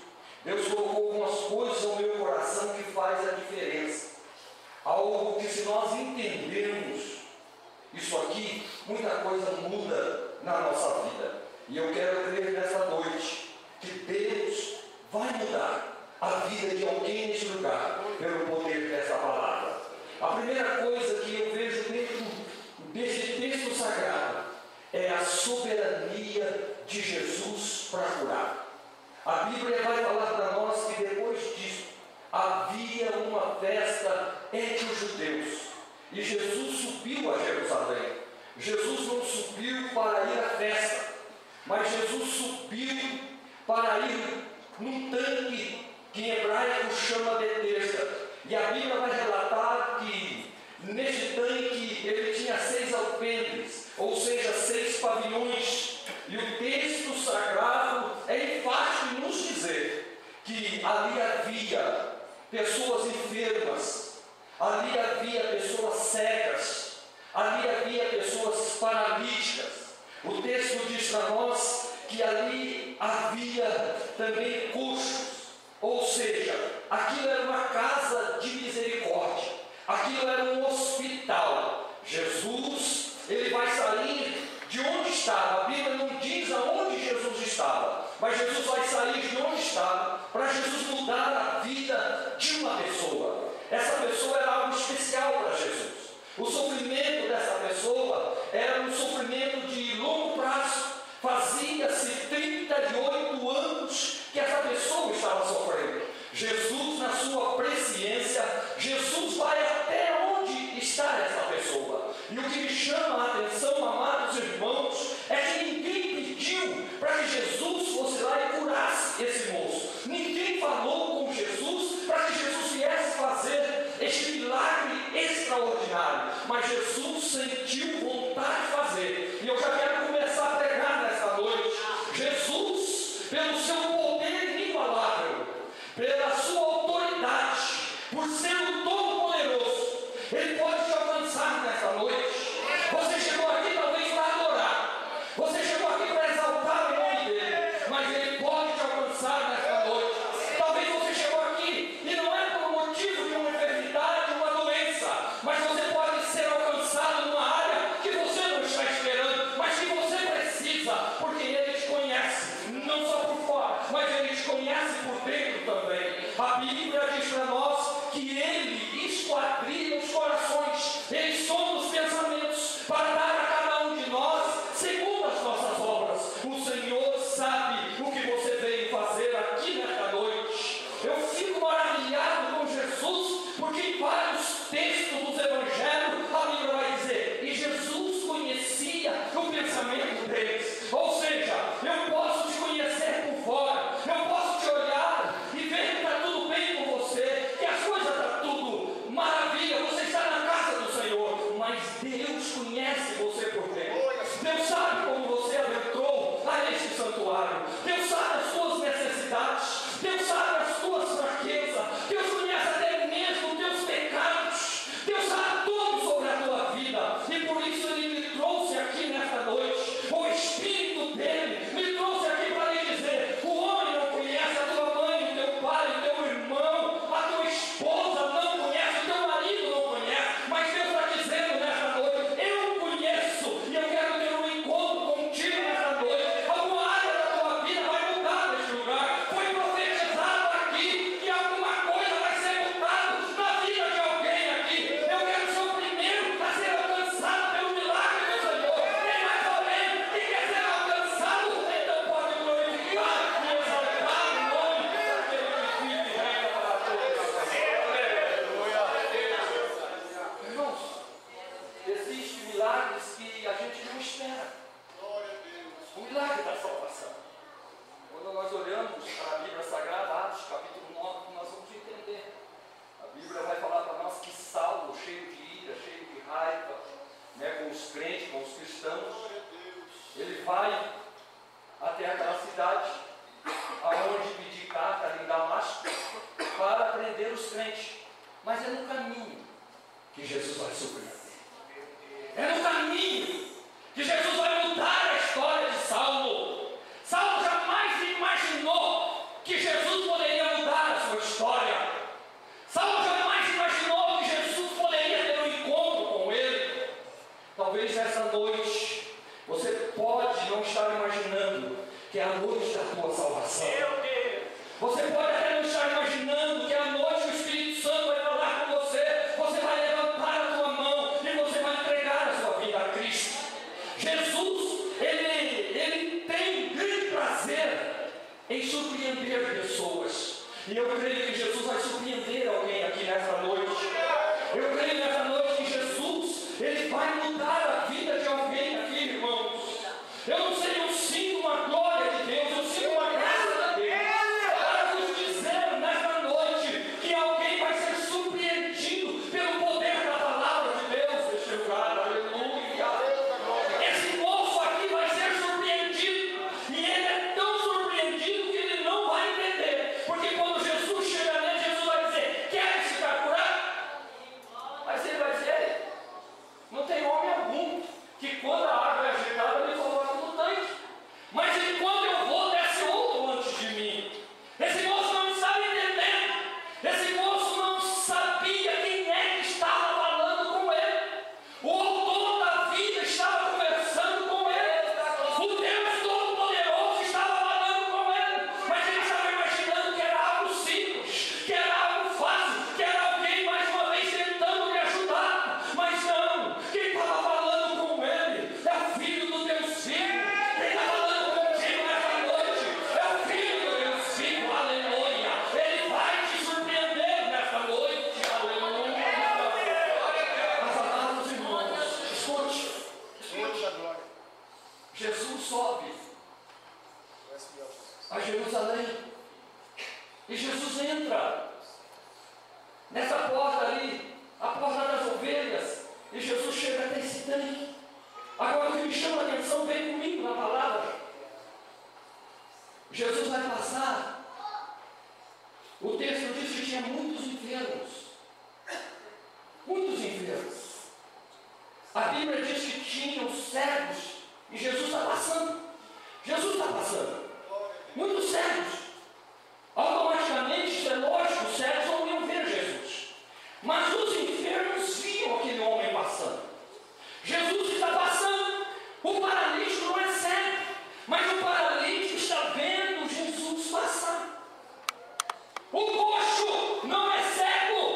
Deus colocou algumas coisas no meu coração que faz a diferença. Algo que, se nós entendermos isso aqui, muita coisa muda na nossa vida. E eu quero crer nessa noite que Deus vai mudar a vida de alguém neste lugar pelo poder dessa palavra. A primeira coisa que eu vejo dentro deste texto sagrado é a soberania de Jesus para curar. A Bíblia vai falar para nós que depois disso havia uma festa entre os judeus e Jesus subiu a Jerusalém. Jesus não subiu para ir à festa, mas Jesus subiu para ir num tanque que em hebraico chama Betesda. E a Bíblia vai relatar que neste tanque ele tinha 6 alpendres, ou seja, 6 pavilhões. E o texto sagrado é enfático em nos dizer que ali havia pessoas enfermas, ali havia pessoas cegas, ali havia pessoas paralíticas. O texto diz para nós que ali havia também coxos, ou seja, aquilo era uma casa de misericórdia, aquilo era um hospital. Jesus, ele vai sair de onde estava. A Bíblia não diz aonde Jesus estava, mas Jesus vai sair de onde estava para Jesus mudar a vida de uma pessoa. Essa pessoa era algo especial para Jesus. O sofrimento dessa pessoa era um sofrimento de longo prazo. Fazia-se 38 trabalho. Deus sabe as tuas necessidades. Deus sabe as tuas fraquezas. Deus conhece até mesmo os teus pecados. Deus sabe tudo sobre a tua vida. E por isso Ele me trouxe aqui nesta noite. O Espírito dele me trouxe aqui para lhe dizer: o homem não conhece a tua mãe, o teu pai, o teu irmão, a tua esposa não conhece, o teu marido não conhece. Mas Deus está dizendo nesta noite: eu conheço e eu quero ter um encontro contigo nesta noite. Alguma área da tua vida vai mudar neste lugar. Foi profetizado aqui que alguma coisa vai ser mudada na vida de alguém aqui. Eu quero ser o primeiro a ser alcançado pelo milagre do Senhor. Tem mais alguém que quer ser alcançado? Então pode glorificar e exaltar o nome daquele que vive e reina para todos. Irmãos, existem milagres que a gente não espera. O milagre da salvação. Quando nós olhamos para a Bíblia Sagrada, Atos capítulo 9, nós vamos entender. A Bíblia vai falar para nós que Saulo, cheio de ira, cheio de raiva, com os crentes, com os cristãos, ele vai até aquela cidade, aonde pedir carta ali em Damasco, para prender os crentes. Mas é no caminho que Jesus vai surpreender. É no caminho que Jesus vai mudar a história de Saulo. Saulo jamais imaginou que Jesus poderia mudar a sua história. Saulo jamais imaginou que Jesus poderia ter um encontro com ele. Talvez essa noite você pode não estar imaginando que é a noite da tua salvação. Você pode até não estar imaginando que é a noite que o Espírito Santo vai falar com você. Você vai levantar a tua mão e você vai entregar a sua vida a Cristo. Jesus, ele tem um grande prazer em surpreender pessoas. E eu creio que Jesus vai surpreender alguém aqui nessa noite. Eu creio nessa noite que Jesus, ele vai mudar a vida de alguém aqui, irmãos. Eu não sei, eu sinto uma glória de Deus, eu sinto uma graça de Deus para vos dizer nesta noite que alguém vai ser surpreendido pelo poder da palavra de Deus neste lugar. Aleluia! Esse moço aqui vai ser surpreendido, e ele é tão surpreendido que ele não vai entender, porque quando Jesus chega nele, Jesus vai dizer: quer ficar curado? Mas ele vai dizer: não tem homem algum que quando a água é agitada ele coloca no tanque, mas enquanto eu vou, desce outro antes de mim. Esse moço não estava entendendo, esse moço não sabia quem é que estava falando com ele. O autor da vida estava conversando com ele, o Deus Todo-Poderoso estava falando com ele, mas ele estava imaginando que era algo simples, que era algo fácil, que era alguém mais uma vez tentando lhe ajudar. Mas não, quem estava falando com ele é o Filho do Deus Filho. Quem está falando contigo nessa noite é o Filho do Deus Filho. Aleluia! Ele vai te surpreender nessa noite. Aleluia! As amadas irmãos, escute. Jesus sobe a Jerusalém e Jesus entra nessa porta ali, a porta das ovelhas, e Jesus chega até esse tanque. Agora o que me chama a atenção, vem comigo na palavra. Jesus vai passar. O texto diz que tinha muitos enfermos. Muitos enfermos. A Bíblia diz que tinham cegos. E Jesus está passando. Jesus está passando. Muitos cegos. Automaticamente, isso é lógico, os cegos não iam ver Jesus. Mas os enfermos viam aquele homem passando. Jesus está passando. O paralítico não é cego, mas o paralítico está vendo Jesus passar. O coxo não é cego,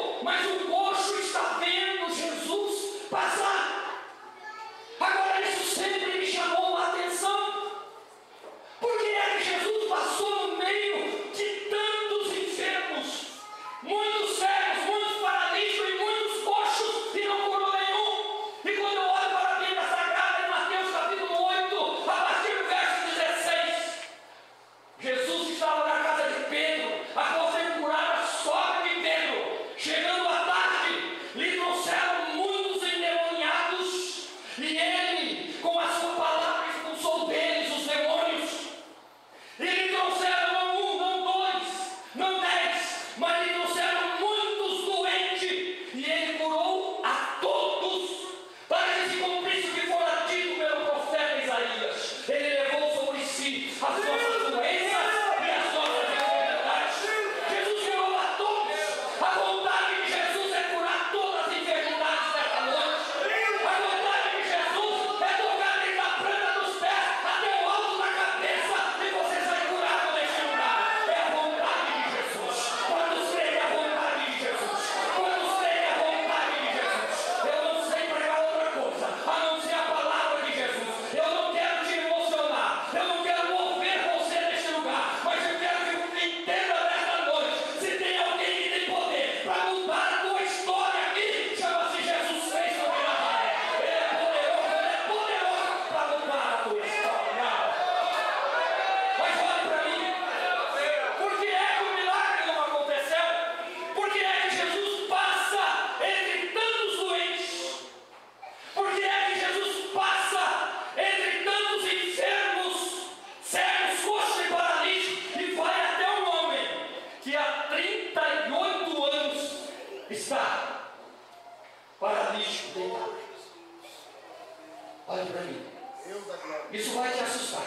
Isso vai te assustar.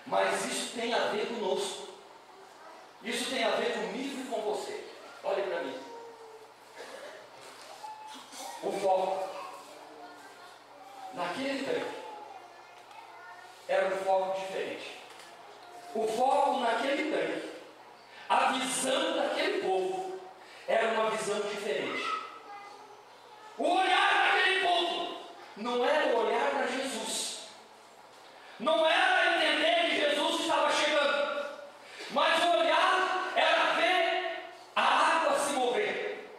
Mas isso tem a ver conosco. Isso tem a ver comigo e com você. Olhe para mim. O foco naquele tempo era um foco diferente. O foco naquele tempo, a visão daquele povo era uma visão diferente. O olhar daquele povo não era o olhar para Jesus. Não era entender que Jesus estava chegando. Mas o olhar era ver a água se mover.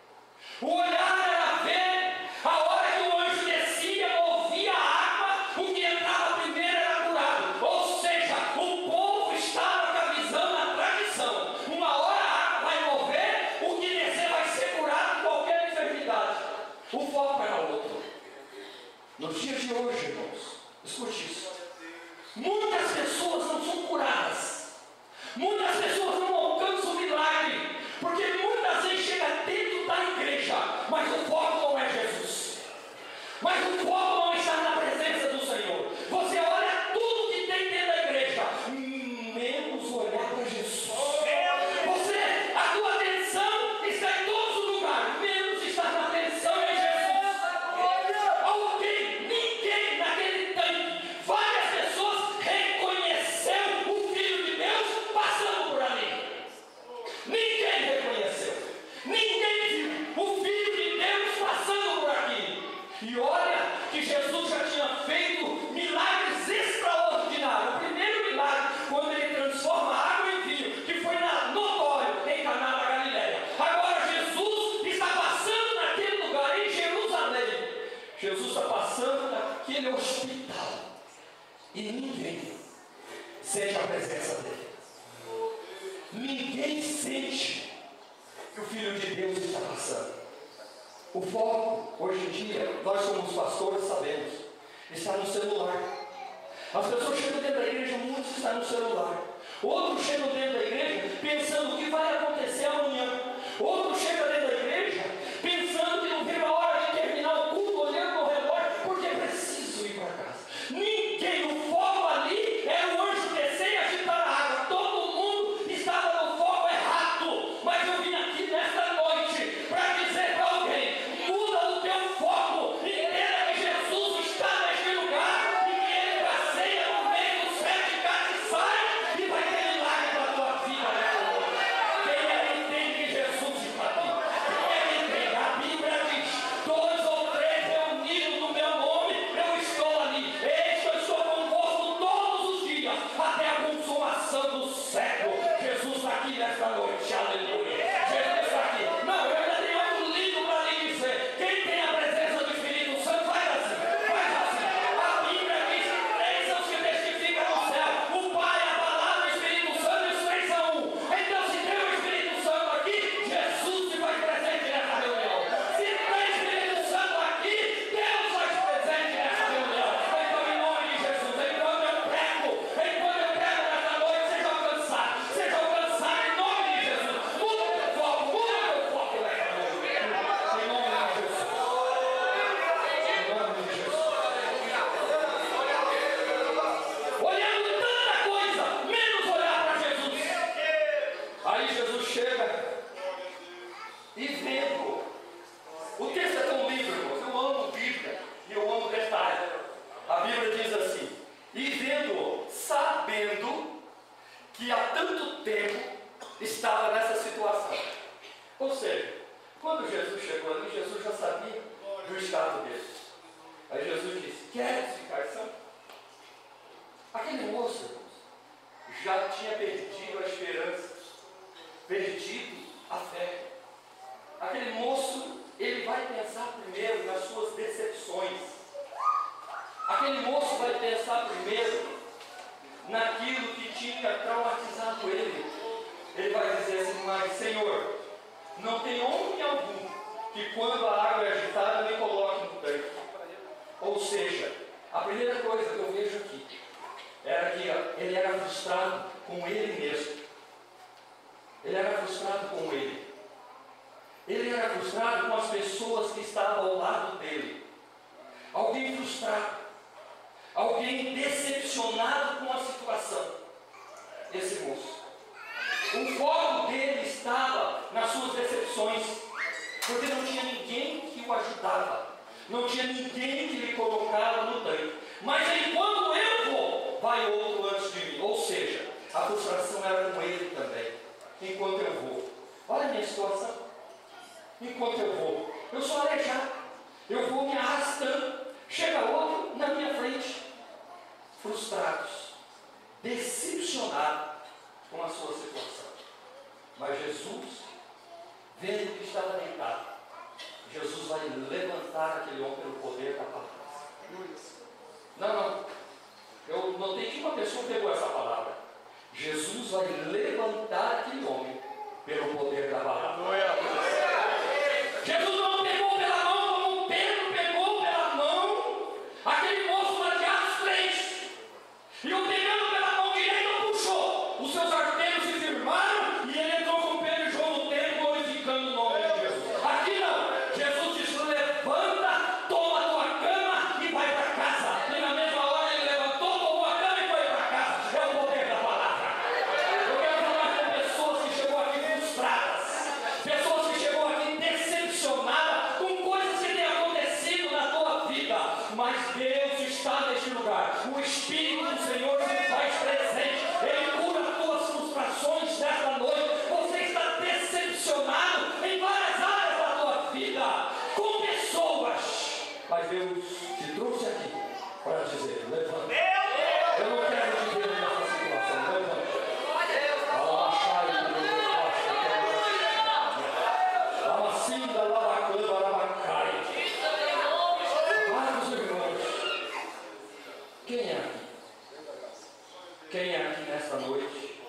O olhar era ver a hora que o anjo descia, movia a água, o que entrava primeiro era curado. Ou seja, o povo estava com a visão na tradição. Uma hora a água vai mover, o que descer vai ser curado de qualquer enfermidade. O foco era outro. Nos dias de hoje, irmãos, escute isso. Muitas pessoas não são curadas. Muitas pessoas não alcançam o milagre. Porque muitas vezes chega dentro da igreja, mas o foco não é Jesus. Mas o foco não está na presença do Senhor. Você olha tudo que tem dentro da igreja, menos olhar para Jesus. A tua atenção está em todos os lugares, menos está na atenção em Jesus. Ninguém naquele tanque, várias pessoas reconheceu o Filho de Deus passando por ali. Ninguém reconheceu. Ninguém viu o Filho de Deus passando por aqui. E olha que Jesus já tinha feito milagres extraordinários. O primeiro milagre, quando ele transforma a água em vinho, que foi notório em Caná da Galileia. Agora Jesus está passando naquele lugar, em Jerusalém. Jesus está passando naquele hospital. E ninguém sente a presença dele. Ninguém sente que o Filho de Deus está passando. O foco, hoje em dia, nós como pastores sabemos, está no celular. As pessoas chegam dentro da igreja, muitos estão no celular. Outros chegam dentro da igreja pensando o que vai acontecer amanhã. Outros chegam dentro da igreja pensando que não viu a hora de terminar o culto, olhando no relógio, porque é preciso ir para casa. Ninguém, o foco ali era o anjo descer e agitar a água. Todo mundo estava no foco errado. Mas eu vim aqui nesta noite para dizer para alguém: muda o teu foco, entenda que Jesus está neste lugar e que ele passeia no meio dos 7 castiçais e vai ter milagre para a tua vida nesta noite. Quem é que entende que Jesus está aqui? Quem é que entende? A Bíblia diz: 2 ou 3 reunidos no meu nome, eu estou ali. Eis, eu estou convosco todos os dias, até a consumação do século. Jesus está aqui nesta noite, aleluia. Jesus está aqui. Não, eu ainda tenho algo lindo para lhe dizer. Quem tem a presença do Espírito Santo, faz assim, faz assim. A Bíblia diz que 3 são os que testificam no céu: o Pai, a Palavra e o Espírito Santo, e os 3 são um. Então, se tem o Espírito Santo aqui, Jesus se faz presente nessa reunião. Se tem Espírito Santo aqui, Deus faz presente nessa reunião. Então, em nome de Jesus, enquanto eu prego nessa noite, seja alcançado em nome de Jesus. Muda o teu foco nessa noite. Em nome de Jesus. Em nome de Jesus. Olhando tanta coisa, menos olhar para Jesus. Aí Jesus chega e vendo. O texto é tão lindo, irmãos. Eu amo Bíblia e eu amo detalhe. A Bíblia diz assim: e vendo, sabendo que há tanto tempo estava nessa situação. Ou seja, quando Jesus chegou ali, Jesus já sabia do estado dele. Aí Jesus disse: queres ficar são? Aquele moço, irmãos, já tinha perdido a esperança, perdido a fé. Aquele moço, ele vai pensar primeiro nas suas decepções. Aquele moço vai pensar primeiro naquilo que tinha traumatizado ele. Ele vai dizer assim: mas Senhor, não tem homem algum que quando a água é agitada me coloque no tanque. Ou seja, a primeira coisa que eu vejo aqui era que ele era frustrado com ele mesmo. Ele era frustrado com ele. Ele era frustrado com as pessoas que estavam ao lado dele. Alguém frustrado. alguém decepcionado com a situação. Esse moço. O foco dele estava nas suas decepções, porque não tinha ninguém que o ajudava, não tinha ninguém que lhe colocava no tanque. Mas enquanto eu vou, vai outro antes de mim. Ou seja, a frustração era com ele também. Enquanto eu vou, olha a minha situação. Enquanto eu vou, eu sou aleijado, eu vou me arrastando, chega outro na minha frente, frustrados, decepcionados com a sua situação. Mas Jesus, vendo que estava deitado, Jesus vai levantar aquele homem pelo poder da palavra. Não. Eu notei que uma pessoa pegou essa palavra. Jesus vai levantar aquele homem pelo poder da palavra. Jesus não pegou pela mão como Pedro pegou pela mão aquele moço lá de Atos 3. E o pegando pela mão direita puxou. Os seus arteiros se firmaram e ele entrou com Pedro e João no templo glorificando o nome de Jesus. Aqui não. Jesus disse: levanta, toma a tua cama e vai para casa. E na mesma hora ele levantou, tomou a cama e foi para casa. É o poder da palavra. Eu quero falar com pessoas que chegou aqui frustradas, pessoas que chegou aqui decepcionadas com coisas que têm acontecido na tua vida. Mas Deus está neste lugar. O Espírito do Senhor se faz presente. Ele cura as tuas frustrações desta noite. Você está decepcionado em várias áreas da tua vida, com pessoas. Mas Deus te trouxe aqui para dizer: levanta. Eu não quero te ver nessa situação. Levanta. Amacinda, lavacamba, lavacai. Vários irmãos. Quem é aqui? Quem é aqui nesta noite?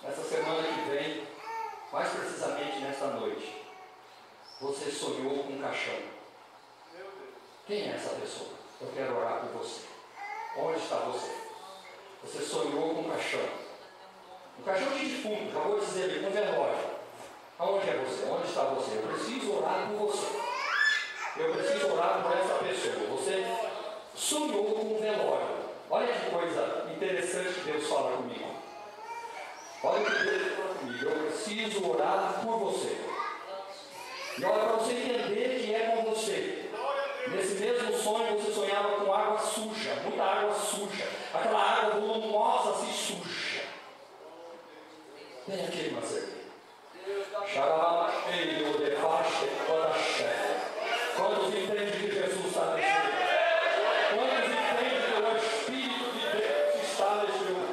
Nessa semana que vem, mais precisamente nesta noite, você sonhou com um caixão. Quem é essa pessoa? Eu quero orar por você. Onde está você? Você sonhou com um caixão. Um caixão de defunto, já vou dizer ali, um velório. Aonde é você? Onde está você? Eu preciso orar por você. Eu preciso orar por essa pessoa. Você sonhou com um velório. Olha que coisa interessante que Deus fala comigo. Olha o que Deus fala comigo. Eu preciso orar por você. E olha, para você entender que é com você. Nesse mesmo sonho você sonhava com água suja, muita água suja. Aquela água volumosa se suja. Vem aqui, irmã Sergi. Quantos entendem que Jesus está nesse lugar? Quantos entendem que o Espírito de Deus está nesse lugar?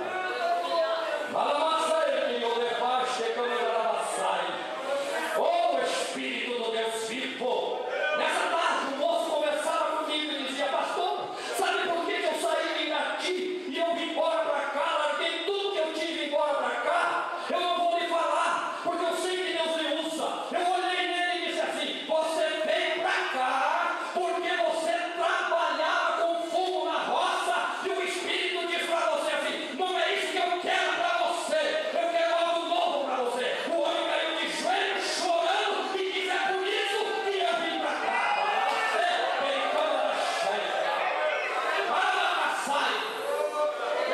Oh, Espírito do Deus vivo! Nessa tarde o moço conversava comigo e dizia: pastor, sabe por que eu saí daqui e eu vim embora para cá, larguei tudo que eu tive e embora para cá? Eu não vou lhe falar, porque eu sei que Deus me usa. Eu olhei nele e disse assim: você veio para cá porque você trabalhava com fogo na roça e o Espírito diz para você assim: não é isso que eu quero para você, eu quero algo novo para você. O homem caiu de joelhos chorando e disse: é por isso que eu vim para cá.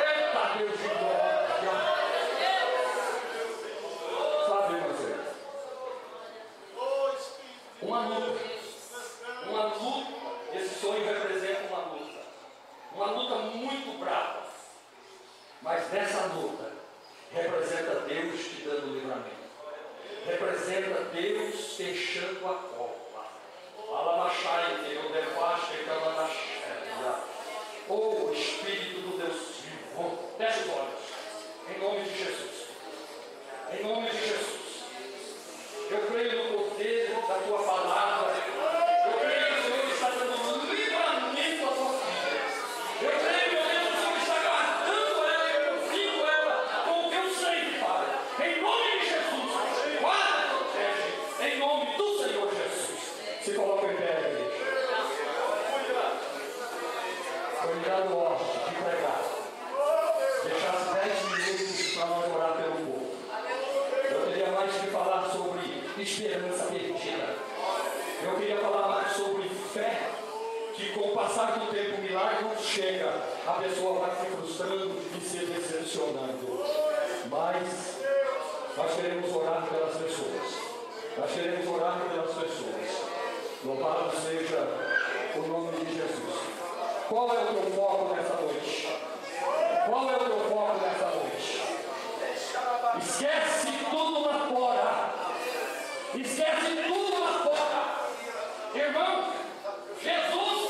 Eita Deus de glória. Sabe, você? Uma luta. Esse sonho representa uma luta muito brava. Mas nessa luta representa Deus te dando livramento. Representa Deus fechando a copa. Oh, Espírito do Deus vivo. Feche os olhos. Em nome de Jesus. Em nome de Jesus. Eu creio no poder da tua palavra. Eu creio que o Senhor está dando livramento à tua filha. Eu creio, meu Deus, que o Senhor está guardando ela e confio ela com o teu sangue, Pai. Em nome de Jesus. Guarda e protege. Em nome do Senhor Jesus. chega, a pessoa vai se frustrando e se decepcionando. Mas nós queremos orar pelas pessoas. Nós queremos orar pelas pessoas. Louvado seja o nome de Jesus. Qual é o teu foco nessa noite? Qual é o teu foco nessa noite? Esquece tudo lá fora. Esquece tudo lá fora. Irmão, Jesus,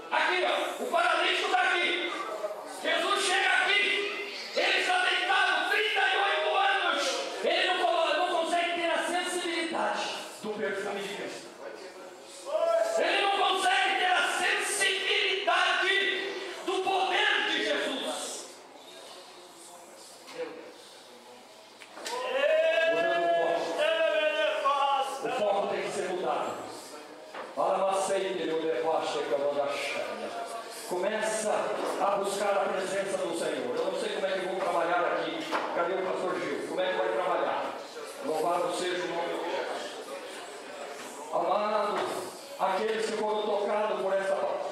aqui ó, o paralítico está aqui. Jesus chega aqui. Ele está deitado 38 anos. Ele não consegue ter a sensibilidade do perfume de Cristo. Ele não consegue ter a sensibilidade do poder de Jesus. O foco tem que ser mudado. Começa a buscar a presença do Senhor. Eu não sei como é que vão trabalhar aqui. Cadê o pastor Gil? Como é que vai trabalhar? Louvado seja o nome de Jesus. Amado, aqueles que foram tocados por essa palavra.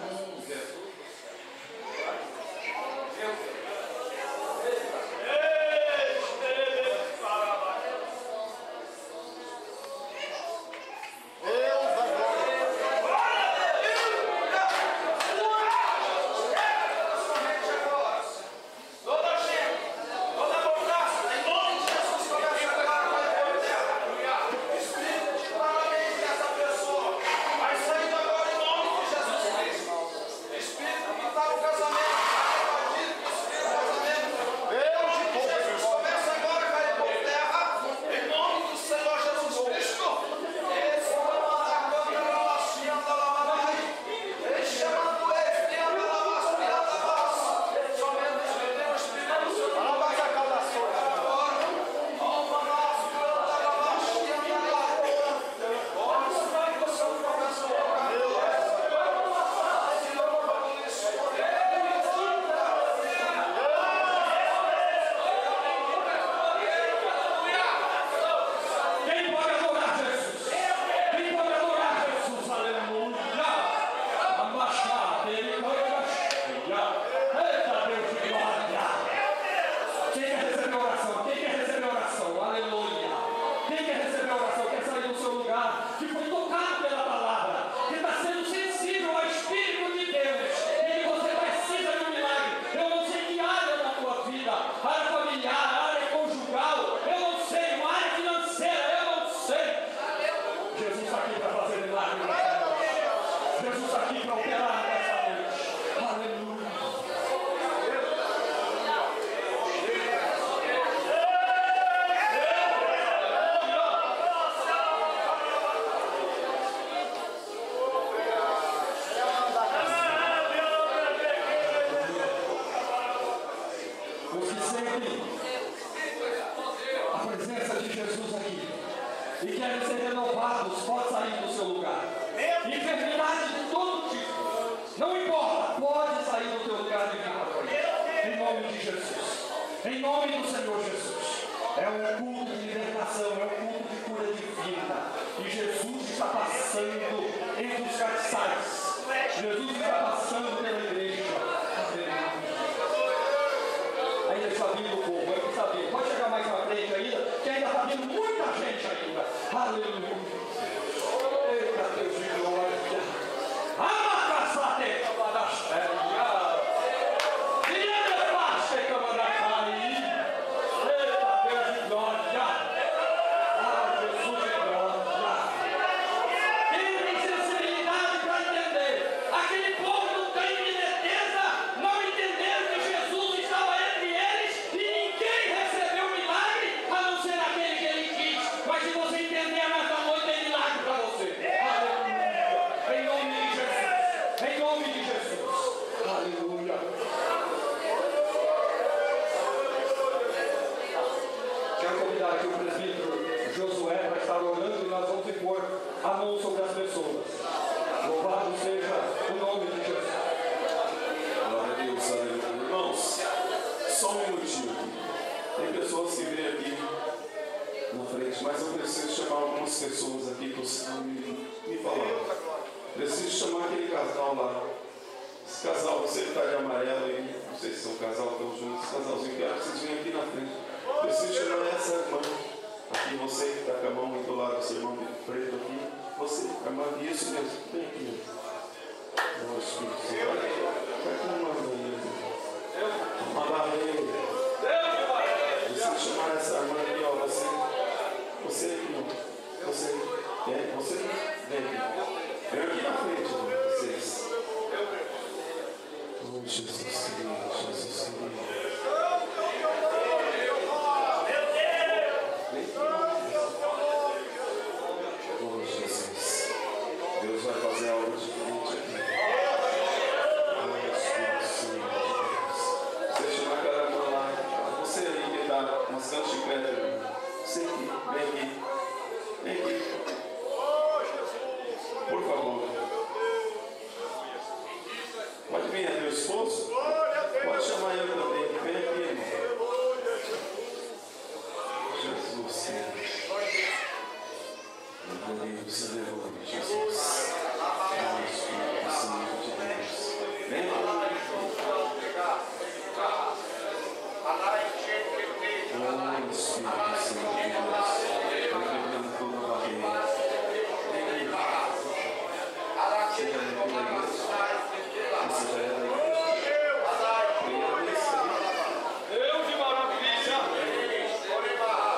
Esse casal, você que está de amarelo aí, não sei se são casal, estão juntos, esse casalzinho, quero que vocês venham aqui na frente. Preciso chamar essa irmã. Aqui você que está com a mão do lado do seu irmão preto aqui. Você, a irmã, isso mesmo. Vem aqui. Oh, Espírito Santo. Vai com a mão aí. Manda ele. Preciso chamar essa irmã aqui, ó. Você aqui, ó. Você. Você. Vem aqui. Vem aqui na frente, ó. Vocês. Oh, Jesus querido, Jesus querido. Oh, Jesus. Deus vai fazer algo diferente aqui. Oh, Espírito Santo. Você chamar aquela mão lá. Você aí que está mostrando chiclete. Você aqui. Vem aqui. Vem aqui. Por favor. Pode vir, é teu esposo? Pode chamar ele também. Vem aqui, irmão. Jesus, Senhor. Deus, aleluia, Jesus. Oh, Espírito Santo de Deus. Vem lá. Oh, Espírito Santo de Deus. Vai quebrando toda a barreira. Vem aqui. Você já é pela igreja? Você já é da igreja? Primeira vez que Deus de maravilha! Glória a Deus.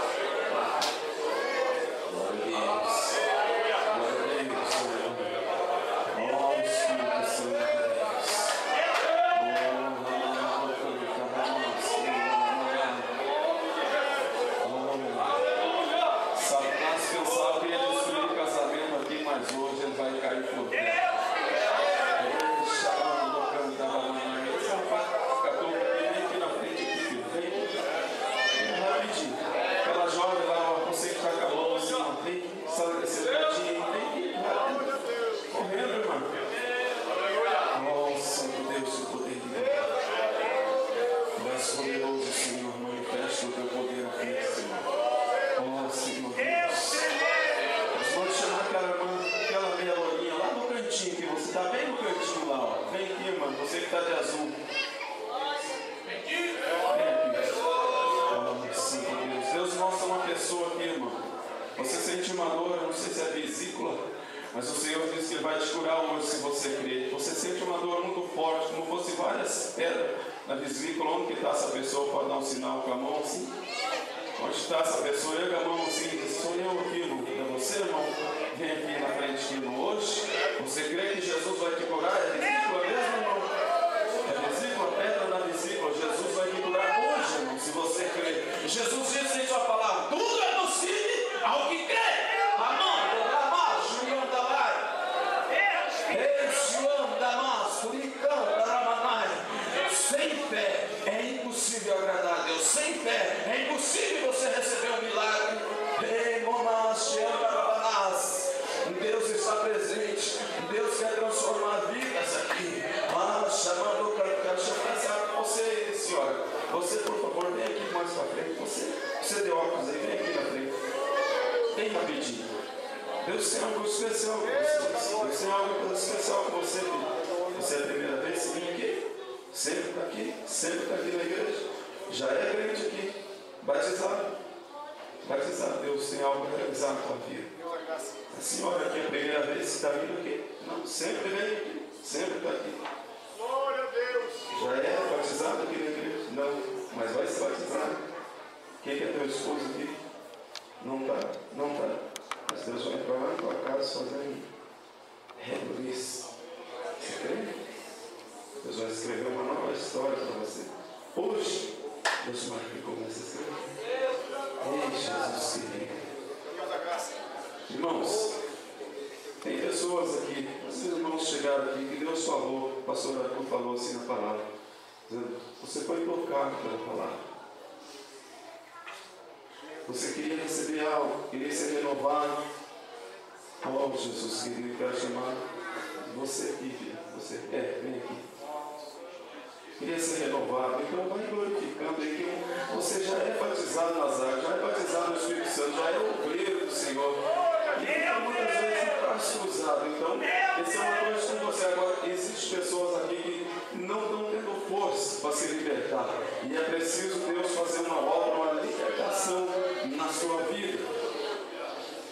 Oh, Espírito Santo de Deus. Satanás pensava que ia destruir o casamento aqui, mas hoje ele vai cair por terra. Aquela jovem lá, você que está com a mão assim, vem, sabe esse gatinho, vem, correndo, irmão. Oh, Santo Deus, o poder de Deus. Mais poderoso, Senhor, manifesta o teu poder aqui, Senhor. Oh, Senhor Deus. Nós vamos chamar aquela meia lourinha lá no cantinho, que você está bem no cantinho lá, ó. Vem aqui, irmão, você que está de azul. Deus mostra uma pessoa aqui, irmão. Você sente uma dor, eu não sei se é vesícula, mas o Senhor disse que Ele vai te curar hoje se você crer. Você sente uma dor muito forte, como fosse várias pedras na vesícula. Onde que está essa pessoa? Pode dar um sinal com a mão assim? Onde está essa pessoa? Erga a mão assim, sou eu aqui, irmão. É você, irmão? Vem aqui na frente, irmão. Hoje, você crê que Jesus vai te curar? É vesícula mesmo, irmão? É vesícula, pedra na vesícula. Jesus vai te curar hoje, irmão, se você crê. Jesus disse em sua palavra: tudo é possível ao que crê. Amém. Ramacho e andalai. Esse andamaço, ricão, ramanai. Sem fé é impossível agradar a Deus. Sem fé é impossível você receber um milagre. Deus está presente. Deus quer transformar vidas aqui. Chamando, quero chamar você, senhora. Você, por favor, vem aqui mais para frente. Você deu óculos aí, vem aqui na frente. Bem rapidinho. Deus tem algo especial com você. Deus tem algo especial com você, filho. Você é a primeira vez que vem aqui? Sempre está aqui? Sempre está aqui na igreja? Já é crente aqui? Batizado? Batizado. Deus tem algo para realizar na tua vida. A senhora aqui é a primeira vez que está vindo aqui? Não, sempre vem aqui. Sempre está aqui. Glória a Deus. Já é batizado aqui na igreja? Não, mas vai ser batizado. Quem que é teu esposo aqui? Não está, não está. Mas Deus vai entrar lá na tua casa fazendo rebuliço. Você crê? Deus vai escrever uma nova história para você. Hoje, Deus marca e começa a escrever. Ei, Jesus querido. Irmãos, tem pessoas aqui, os irmãos chegaram aqui, que Deus falou, o pastor Arthur falou assim na palavra, dizendo: você foi tocado pela palavra. Você queria receber algo, queria ser renovado. Oh, Jesus querido, quero chamar você aqui, filho. Você vem aqui. Queria ser renovado, então vai glorificando aí que você já é batizado nas águas, já é batizado no Espírito Santo, já é obreiro do Senhor. E fica muitas vezes o braço cruzado. Então, essa é uma coisa com você. Agora, existem pessoas aqui que não estão tendo força para se libertar. E é preciso Deus fazer uma obra, uma libertação na sua vida.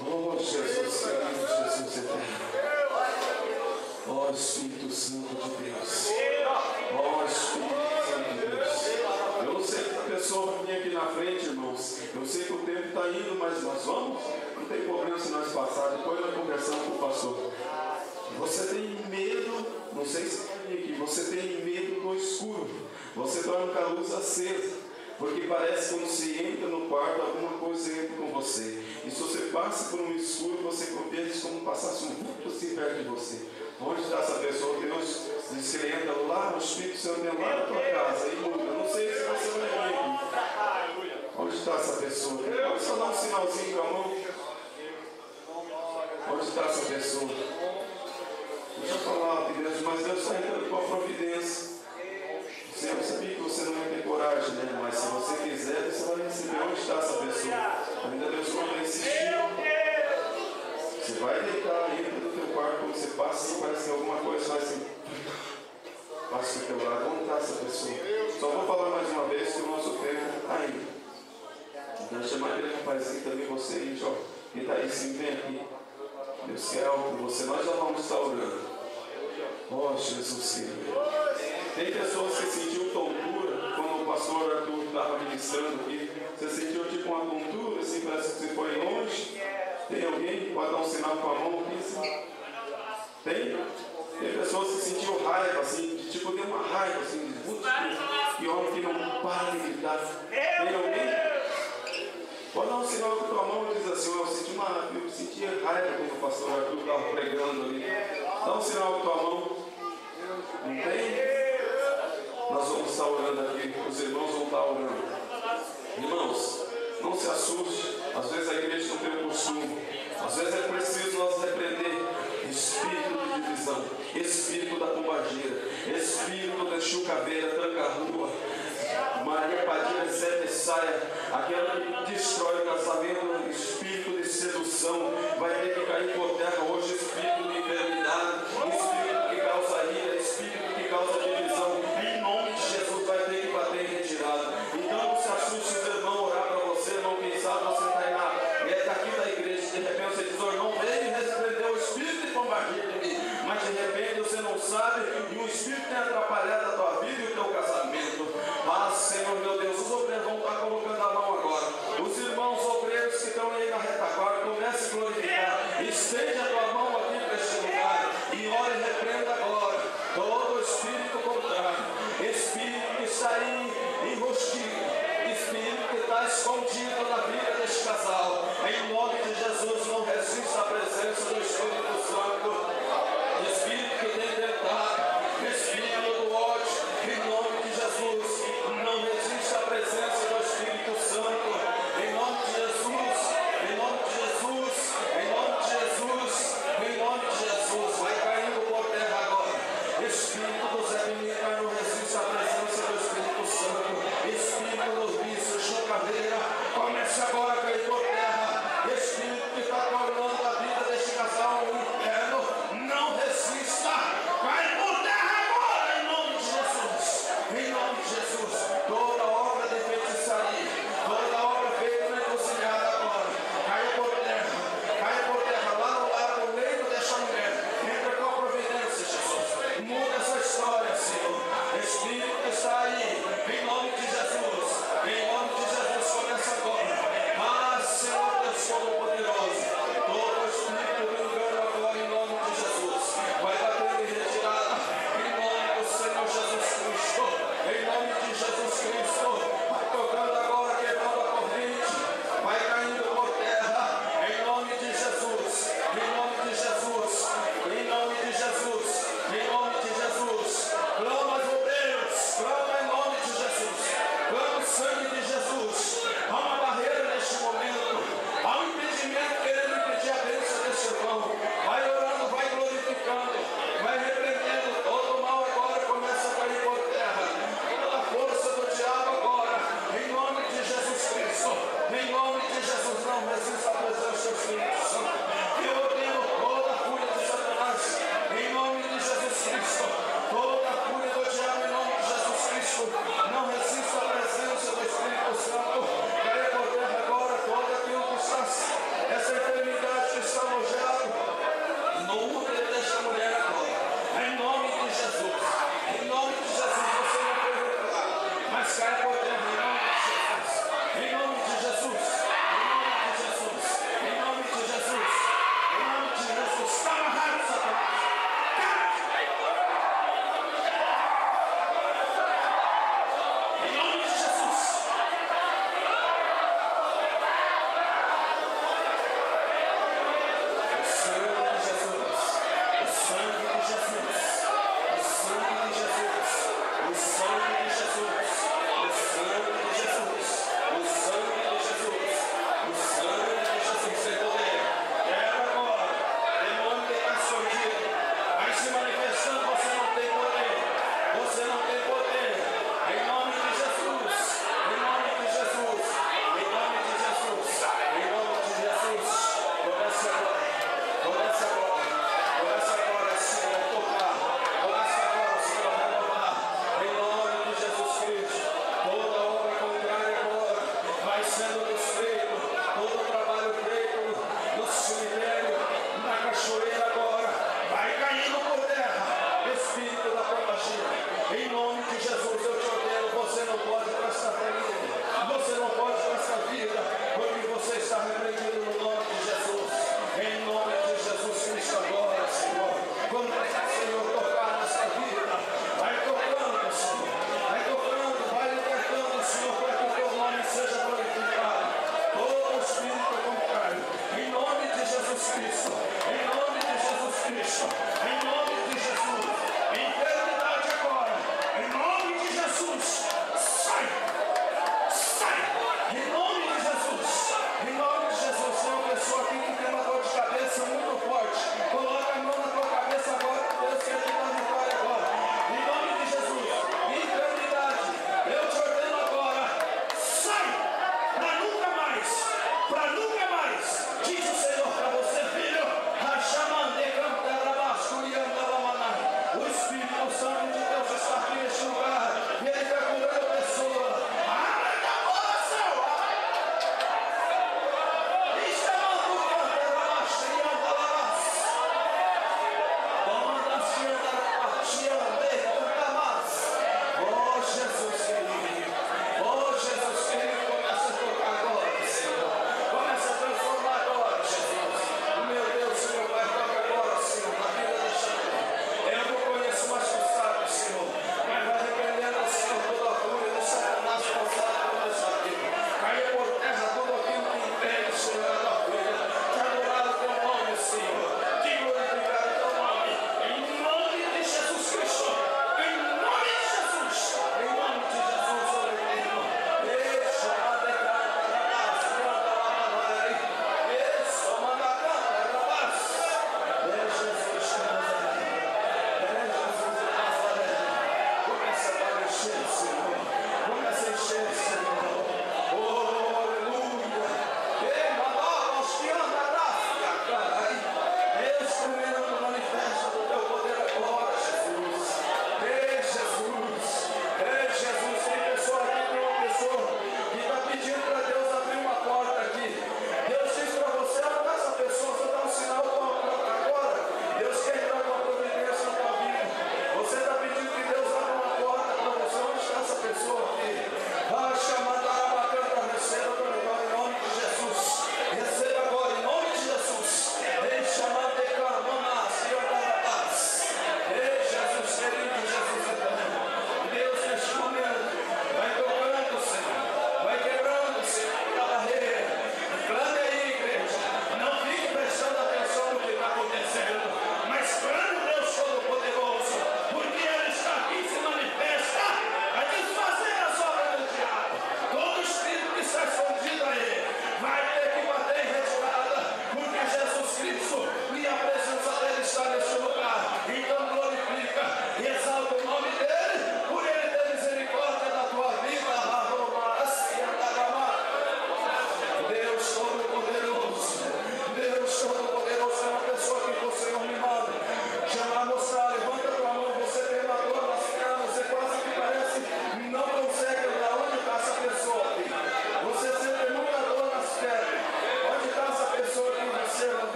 Oh, Jesus, querido Jesus eterno. Oh, Espírito Santo de Deus. Oh, Espírito Santo de Deus. Eu não sei que a pessoa vai vir aqui na frente, irmãos. Eu sei que o tempo está indo, mas nós vamos. Não tem problema se nós passarmos. Depois nós conversamos com o pastor. Você tem medo, não sei se vai vir aqui, você tem medo do escuro. Você dorme com a luz acesa. Porque parece que quando você entra no quarto, alguma coisa entra com você. E se você passa por um escuro, você vê como passasse um vulto assim perto de você. Onde está essa pessoa? Deus diz que ele entra lá, o Espírito Santo entra lá na tua casa e muda. Eu não sei se você vai ver aqui. Onde está essa pessoa? Pode só dar um sinalzinho com a mão. Onde está essa pessoa? Deixa eu falar, Deus, mas Deus está entrando com a providência. Eu sabia que você não ia ter coragem, né? Mas se você quiser, você vai receber. Onde está essa pessoa? Ainda Deus vai insistir. Você vai deitar aí no teu quarto, quando você passa, parece que alguma coisa vai assim. Passa do teu lado. Onde está essa pessoa? Só vou falar mais uma vez que o nosso tempo está indo. Então chamar aquele rapazinho também, você aí, Jó. Que está aí, sim, vem aqui. Deus quer algo por você. Nós já vamos estar orando. Oh, Jesus querido. Tem pessoas que sentiram tontura quando o pastor Arthur estava ministrando aqui. Você sentiu tipo uma tontura, assim, parece que você foi longe. Tem alguém que pode dar um sinal com a mão aqui? Assim? Tem pessoas que sentiram raiva, assim, de, tipo, deu uma raiva, assim, de muito e homem que não para de gritar. Tem alguém? Pode dar um sinal com a tua mão e diz assim, eu senti raiva quando o pastor Arthur estava pregando ali. Dá um sinal com a tua mão. Não tem? Nós vamos estar orando aqui, os irmãos vão estar orando. Irmãos, não se assuste. Às vezes a igreja não tem o costume. Às vezes é preciso nós repreender espírito de divisão, espírito da pombagira, espírito da chucaveira, tranca-rua, Maria Padilha, Zé Saia, aquela que destrói o casamento, espírito de sedução, vai ter que cair por terra hoje, espírito de enfermidade, espírito que causa ira, espírito que causa divisão. Em nome de Jesus vai ter que bater em retirada. Então não se assuste, os irmãos orar para você, irmão, quem sabe você está aí daqui da igreja, de repente você diz, irmão, vem repreender o espírito de pombagira de mim, mas de repente você não sabe e o espírito tem atrapalhado a tua vida e o teu casamento. Ah, Senhor, meu Deus, os obreiros vão estar colocando a mão agora. Os irmãos obreiros que estão aí na retaguarda, comece a glorificar, estende a tua mão aqui para este lugar e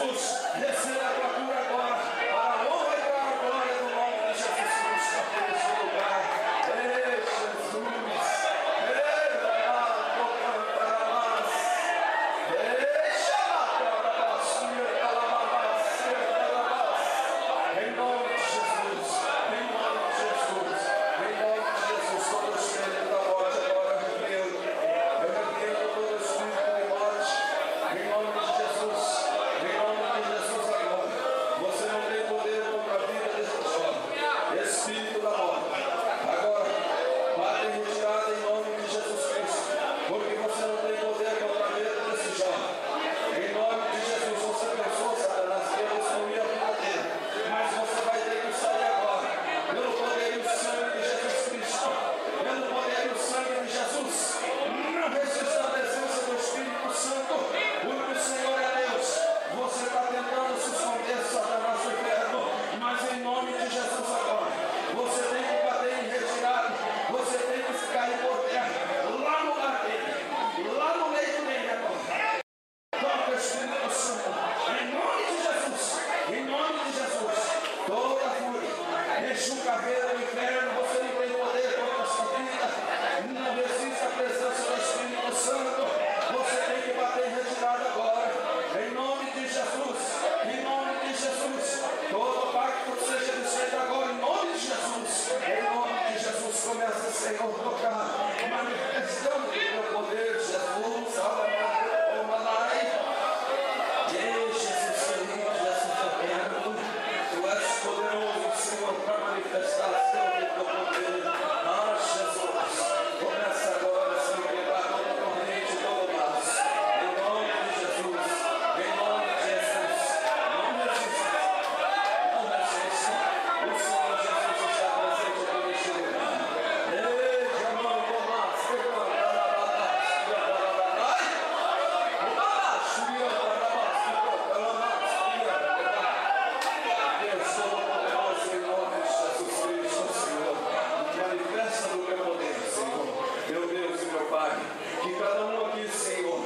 Jesus, receba a tua cura agora, para a honra e para a glória do nome de Jesus Cristo, neste lugar. Ei, Jesus, em nome de Jesus, em nome de Jesus, em nome de Jesus, todo o espírito da morte agora eu repreendo todo o espírito de morte, em nome de Jesus agora, você não tem poder contra a vida desse jovem, espírito da morte, agora, bate em retirada em nome de Jesus Cristo, porque você não tem poder contra a vida desse jovem, em nome de Jesus, você pensou, Satanás, que eu destruí a vida dele, mas você vai ter que sair agora, pelo poder e o sangue de Jesus Cristo, pelo poder e o sangue de Jesus, não resista a presença do Espírito Santo, porque o Senhor é Deus. Você está tentando se esconder, Satanás, do inferno, mas em nome de Jesus agora, você tem que bater em retirada, você tem que ficar em porter, lá no lugar dele, lá no leito dele agora. Toca o Espírito Santo, em nome de Jesus, em nome de Jesus, toda fúria, enche o cabelo do inferno, você não tem poder contra a sua vida, não resista a presença do Espírito Santo, você tem que bater em retirada agora, em nome de Jesus, em nome de Jesus, todo pacto seja desfeito agora, em nome de Jesus, em nome de Jesus, começa, Senhor, a tocar, manifestando o teu poder, Jesus, Jesus querido, Jesus eterno, tu és poderoso, Senhor, para manifestar o teu poder. Ah, Jesus, começa agora, Senhor, quebrar toda corrente, todo laço. Em nome de Jesus, em nome de Jesus. Não resista, não resista. O Senhor Jesus está presente aqui neste lugar. Ei, chamando o Tomás, Deus Todo-Poderoso, em nome de Jesus Cristo, Senhor, manifesta do teu poder, Senhor, meu Deus e meu Pai, que cada um aqui, Senhor,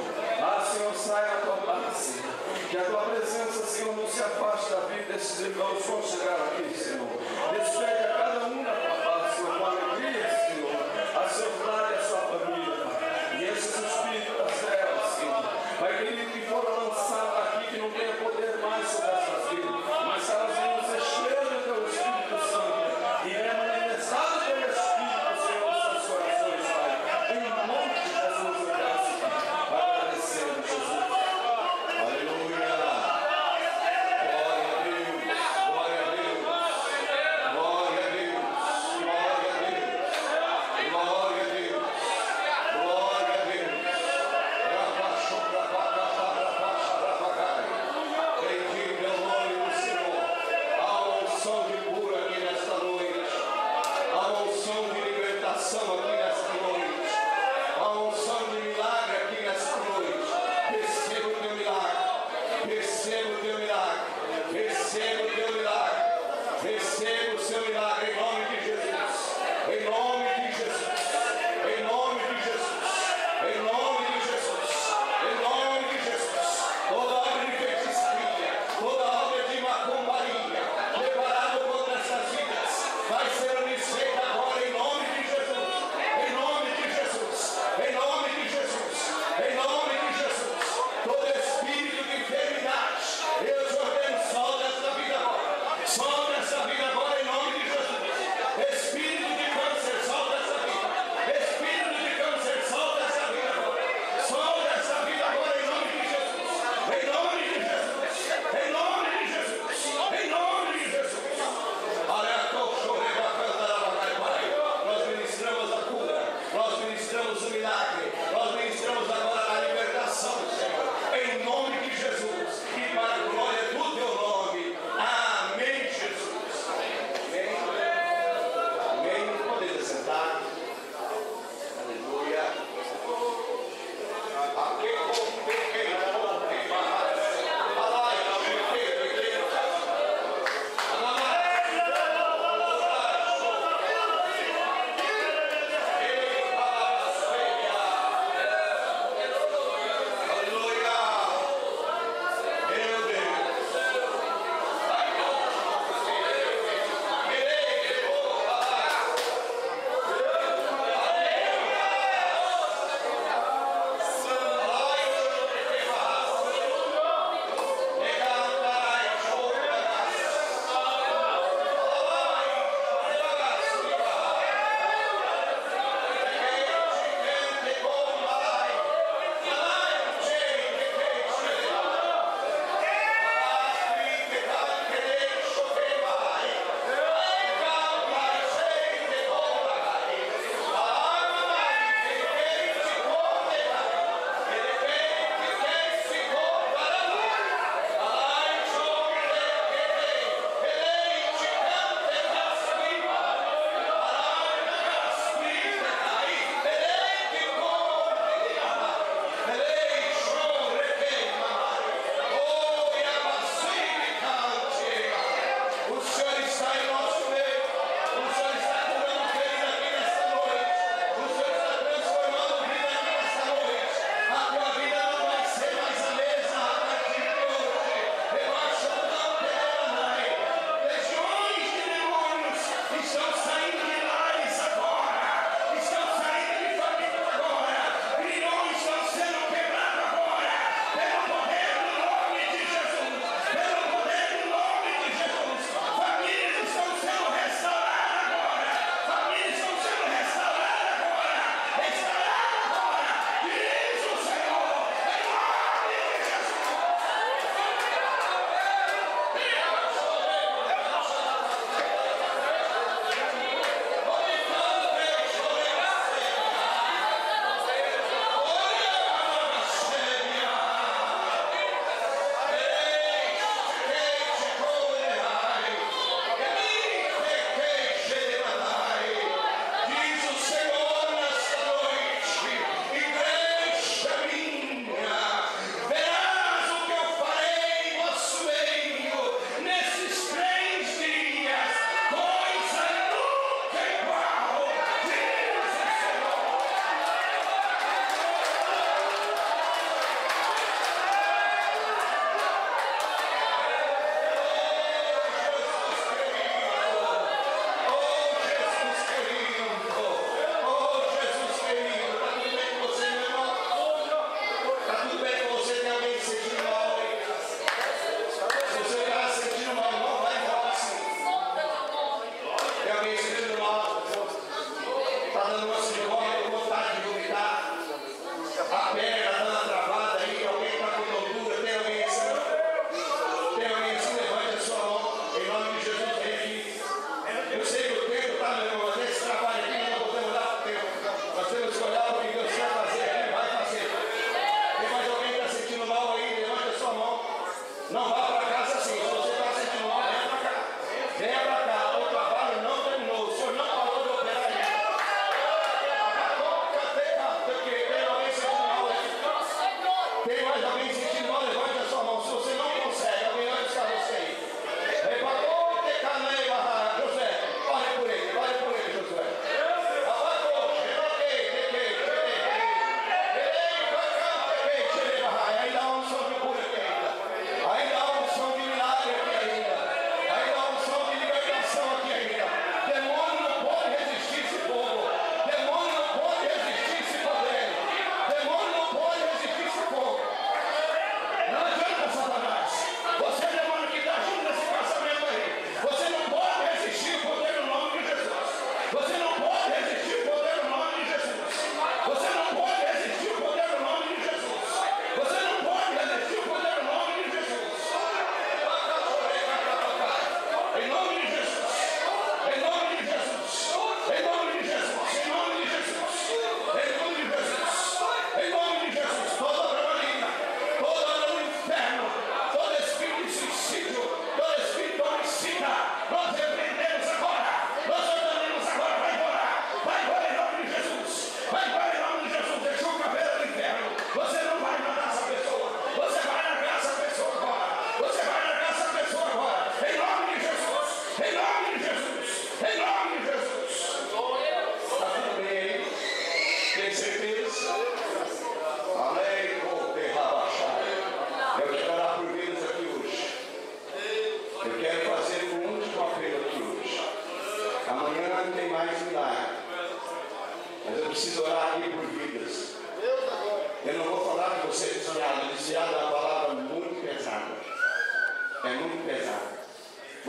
Senhor, saia a tua paz, Senhor, que a tua presença, Senhor, não se afaste da vida desses irmãos que vão chegar aqui, Senhor, despede a cada um na tua paz, Senhor, com alegria, Senhor, a seu lar e a sua família, Pai, e esses espíritos das trevas, Senhor, Pai querido, que foram lançados aqui, que não tenha poder mais sobre essas vidas, mas elas venham ser cheias do teu Espírito Santo, e venha manifestado pelo Espírito, Senhor, nos seus corações, Pai, em nome de Jesus, eu peço, Pai, agradecendo, Jesus, aleluia, glória a Deus, glória a Deus, glória a Deus,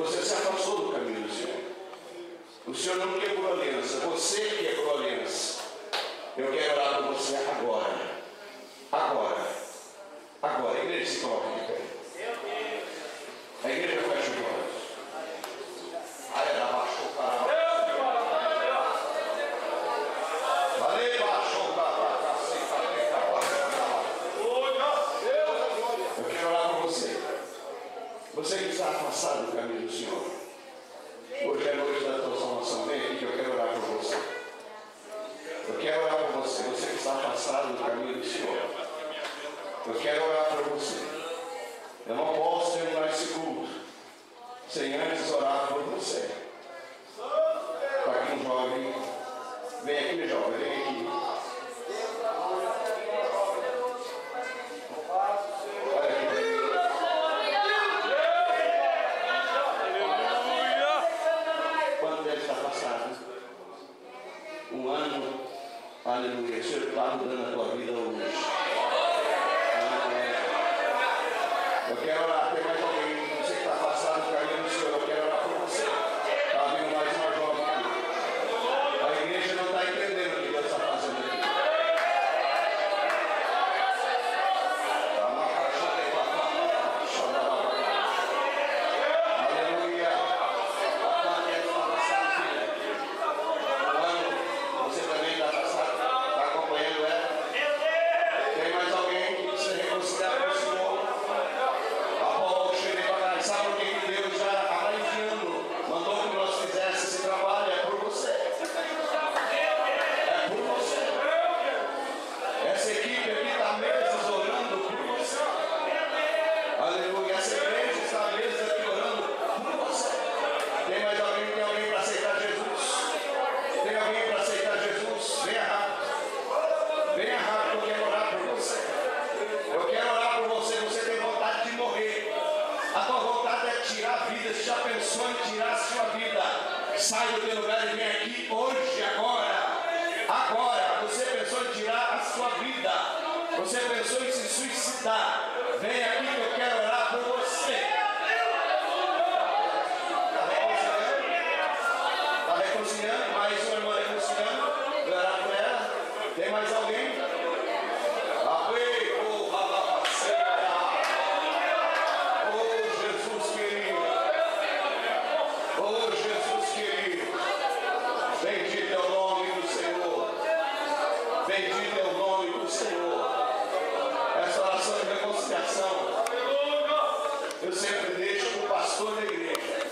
Você se afastou do caminho do Senhor. O Senhor não quebrou a aliança, você quebrou a aliança. Eu quero orar por você agora. Agora. Agora. A igreja se coloca de pé. A igreja fecha os olhos. Aí ela baixou o carro. Valeu, baixou o carro. Eu quero orar por você. Você que está afastado do caminho do Senhor. Hoje é noite da tua salvação. Vem aqui que eu quero orar por você. Eu quero orar por você. Você que está afastado do caminho do Senhor. Eu quero orar por você. Eu não posso terminar esse culto sem antes orar por você. Está aqui um jovem. Vem aqui, jovem. Vem aqui. Olha aqui. Quanto tempo está passado? Um ano. Aleluia. O Senhor está mudando a tua vida hoje. Eu quero orar. Tem mais alguém? Você que está afastado do caminho do Senhor. Eu quero orar por você. Está vindo mais uma jovem aqui. A igreja não está entendendo o que Deus está fazendo aqui. Aleluia. A Tânia está passando, filha. Um ano. Você também está passado. Está acompanhando ela? Tem mais alguém que precisa reconciliar com o Senhor? Sabe o que Deus já há enviando, mandou que nós fizéssemos esse trabalho? É por você. É por você. Essa equipe aqui está mesas orando por você. Aleluia. Essa igreja está mesas aqui orando por você. Tem mais alguém? Tem alguém para aceitar Jesus? Tem alguém para aceitar Jesus? Venha rápido. Venha rápido, eu quero orar por você. Eu quero orar por você. Você tem vontade de morrer. A tua vontade é tirar a vida. Você já pensou em tirar a sua vida? Sai do teu lugar e vem aqui hoje, agora. Agora. Você pensou em tirar a sua vida. Você pensou em se suicidar. Vem aqui que eu quero orar por você. Está reconciliando? Mais uma irmã reconciliando. Vou orar por ela. Tem mais alguém? Bendito é o nome do Senhor. Bendito é o nome do Senhor. Essa oração de reconciliação eu sempre deixo para o pastor da igreja.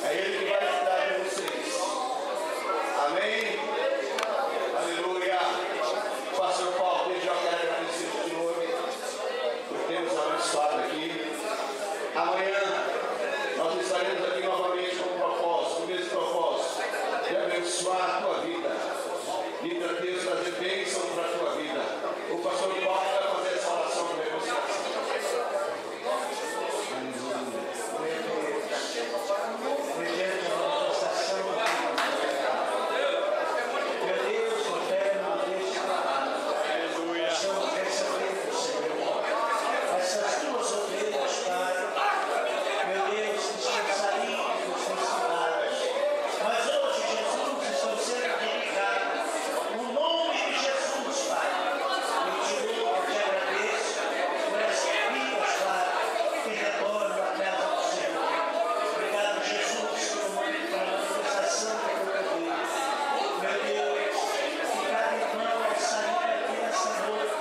É ele que vai cuidar de vocês. Amém? Aleluia. Pastor Paulo, desde já quero agradecer ao Senhor por termos abençoado aqui. Amanhã nós estaremos aqui novamente com um propósito, o mesmo propósito, de abençoar a tua vida e para Deus trazer bênção para a tua vida. O pastor Paulo vai fazer essa oração de reconciliação. Mediante a manifestação, meu Deus, o eterno Deus, estamos recebendo, Senhor, essas tuas ovelhas, Pai, meu Deus, que estão saindo dos necessitados, mas hoje, Jesus, estão sendo dedicados, no nome de Jesus, Pai, eu te louvo, eu te agradeço por essas vidas, Pai, que retornam à casa do Senhor. Obrigado, Jesus, pela manifestação da tua vida. Meu Deus, que cada irmão vai sair daqui nessa noite.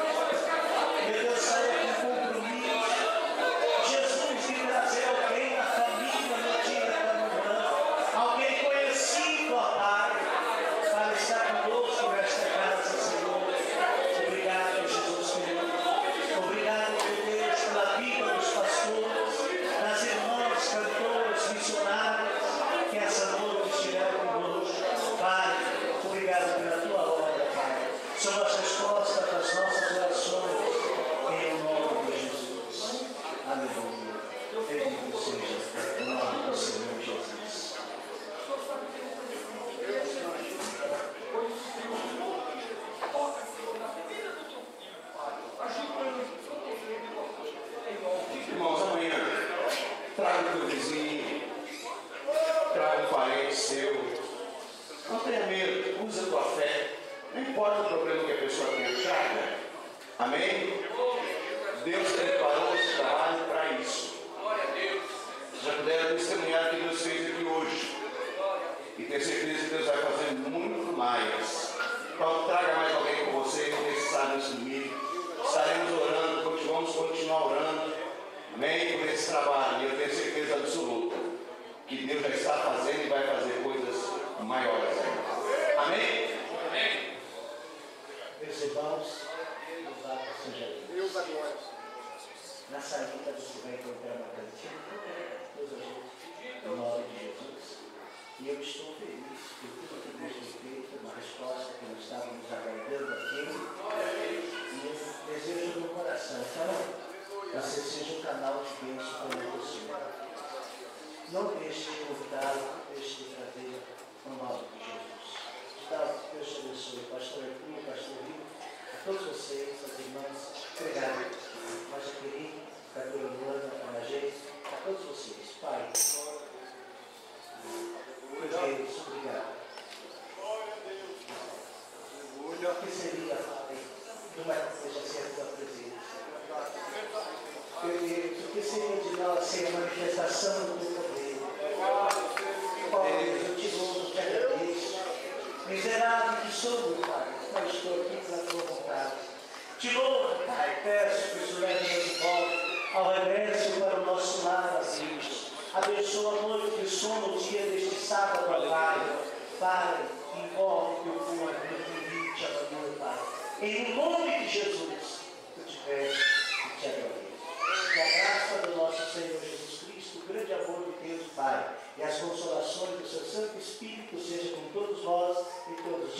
Meu Deus, saia com compromisso. Jesus, de trazer alguém na família no dia da manhã, alguém conhecido, ó Pai, para estar conosco nesta casa, Senhor. Obrigado, Jesus, querido. Obrigado, meu Deus, pela vida dos pastores, das irmãs, cantores, missionários, que essa noite estiveram conosco. Pai, obrigado pela tua obra, Pai. São as respostas das nossas orações, em nome de Jesus. Aleluia. Bendito seja o nome do Senhor Jesus. Irmãos, amanhã traga o teu vizinho, seu. Não tenha medo, usa a tua fé. Não importa o problema que a pessoa tenha, traga. Amém? Deus preparou esse trabalho para isso. Já puderam testemunhar que Deus fez aqui hoje. E ter certeza que Deus vai fazer muito mais. Então traga mais alguém com você, necessário nesse domingo. Estaremos orando, vamos continuar orando. Amém? Por esse trabalho. E eu tenho certeza absoluta que Deus já está fazendo e vai fazer coisas maiores ainda. Amém? Amém? Meus irmãos, louvado seja Deus. Na saída você vai encontrar uma cantina, no nome de Jesus. E eu estou feliz por tudo que Deus tem feito, uma resposta que nós estávamos aguardando aqui. E eu desejo no coração, então, você seja um canal de bênção para o Senhor. Não deixe de convidá-lo, não deixe de trazer no nome de Jesus. Então, Deus te abençoe, pastor Arthur, pastor Rico, a todos vocês, as irmãs, obrigado. Pastor querido, a Luana, a Magê, a todos vocês, Pai. Deus, obrigado. O que seria, Pai, de uma coisa sem a tua presença? Meu Deus, o que seria de nós sem a manifestação do teu poder? Pai, eu te louvo, te agradeço. Miserável que sou, meu Pai, mas estou aqui pela tua vontade. Te louvo, Pai, peço que o Senhor leve de volta ao regresso para o nosso lar, Deus. Abençoa a noite de sono, o dia deste sábado, Pai. Pai, envolve teu corpo, teu convite, amanhã, Pai. Em nome de Jesus, eu te peço e te agradeço. Que a graça do nosso Senhor Jesus Cristo, o grande amor de Deus, Pai, e as consolações do seu Santo Espírito seja com todos nós e todos.